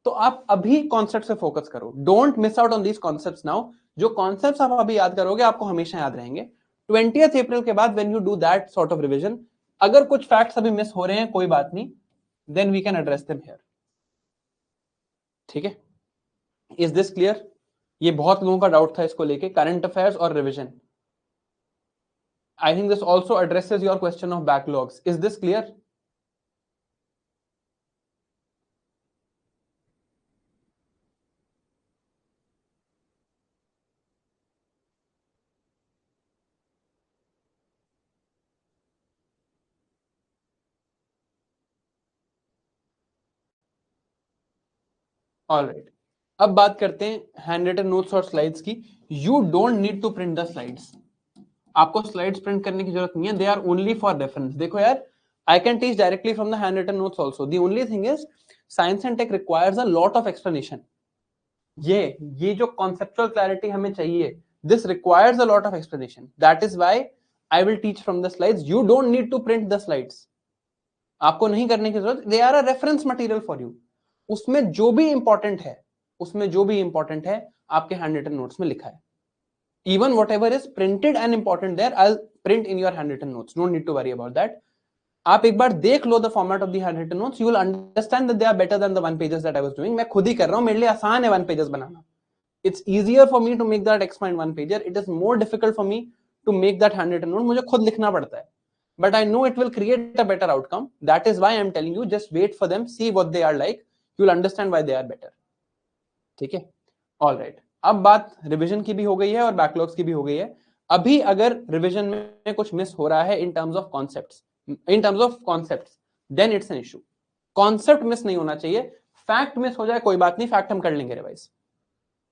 तो आप अभी कॉन्सेप्ट से फोकस करो, don't miss out on these concepts now. जो कॉन्सेप्ट्स आप अभी याद करोगे आपको हमेशा याद रहेंगे। 20th April के बाद when you do that sort of revision, अगर कुछ फैक्ट्स अभी मिस हो रहे हैं कोई बात नहीं, then we can address them here, ठीक है। Is this clear? ये बहुत लोगों का डाउट था इसको लेके, करंट अफेयर्स और रिविजन। I think this also addresses your question of backlogs. Is this clear? All right. अब बात करते हैं हैंड रिटन नोट्स और स्लाइड्स की। You don't need to print the slides, आपको स्लाइड्स प्रिंट करने की जरूरत नहीं है, they are only for reference. देखो यार, I can teach directly from the hand written notes also, the only thing is science and tech requires a lot of explanation. ये जो कॉन्सेप्चुअल क्लैरिटी हमें चाहिए, this requires a lot of explanation, that is why I will teach from the slides. You don't need to print the slides, आपको नहीं करने की जरूरत, they are a reference material for you. उसमें जो भी इंपॉर्टेंट है, उसमें जो भी इंपॉर्टेंट है आपके हैंड रिटन नोट्स में लिखा है। Even whatever is printed and important there, I'll print in your handwritten notes. Don't need to worry about that. आप एक बार देख लो the format of the hand written notes, you will understand that they are better than the one pages that I was doing. मैं खुद ही कर रहा हूं, मेरे लिए आसान है one pages banana. It's easier for me to make that X point one pager. It is more difficult for me to make that handwritten note. मुझे खुद लिखना पड़ता है. But I know it will create a better outcome. That is why I'm telling you, just wait for them, see what they are like. You'll understand why they are better. ठीक है? All right. अब बात revision की भी हो गई है और बैकलॉग्स की भी हो गई है. अभी अगर रिवीजन में कुछ मिस हो रहा है in terms of concepts, then it's an issue. Concept miss नहीं होना चाहिए. फैक्ट मिस हो जाए कोई बात नहीं, फैक्ट हम कर लेंगे रिवाइज,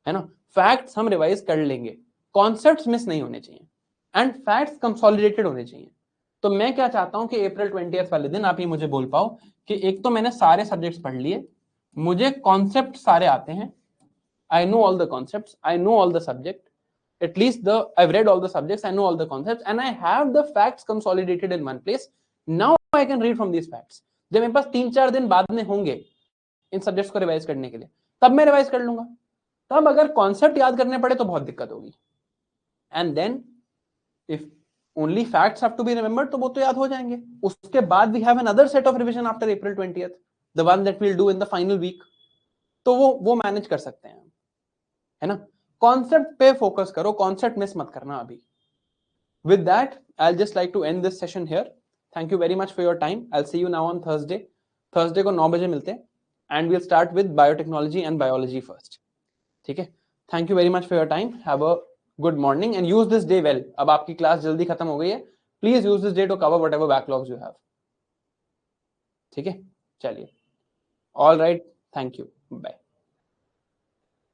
है ना. फैक्ट्स हम रिवाइज कर लेंगे, कॉन्सेप्ट्स मिस नहीं होने चाहिए एंड फैक्ट्स कंसोलिडेटेड होने चाहिए. तो मैं क्या चाहता हूं कि अप्रैल 20 वाले दिन आप ये मुझे बोल पाओ कि एक तो मैंने सारे सब्जेक्ट्स पढ़ लिए, मुझे कॉन्सेप्ट सारे आते हैं, I know all the concepts, I know all the subject, at least I've read all the subjects, I know all the concepts and I have the facts consolidated in one place. Now I can read from these facts. जब मेरे पास 3-4 दिन बाद में होंगे इन subjects को revise करने के लिए, तब मैं रिवाइज कर लूंगा. तब अगर कॉन्सेप्ट याद करने पड़े तो बहुत दिक्कत होगी. And then if only facts have to be remembered, तो वो तो याद हो जाएंगे. उसके बाद we have another set of revision after April 20th, the one that we will do in the final week. तो वो मैनेज कर सकते हैं, है ना. कॉन्सेप्ट पे फोकस करो, कॉन्सेप्ट मिस मत करना अभी. With that I just like to end this session here. Thank you very much for your time. I see you now on Thursday को 9 बजे मिलते हैं and we'll start with biotechnology and biology first. ठीक है. Thank you very much for your time. Have a good morning and use this day well. अब आपकी class जल्दी खत्म हो गई है. Please use this day to cover whatever backlogs you have. ठीक है, चलिए. All right, thank you, bye.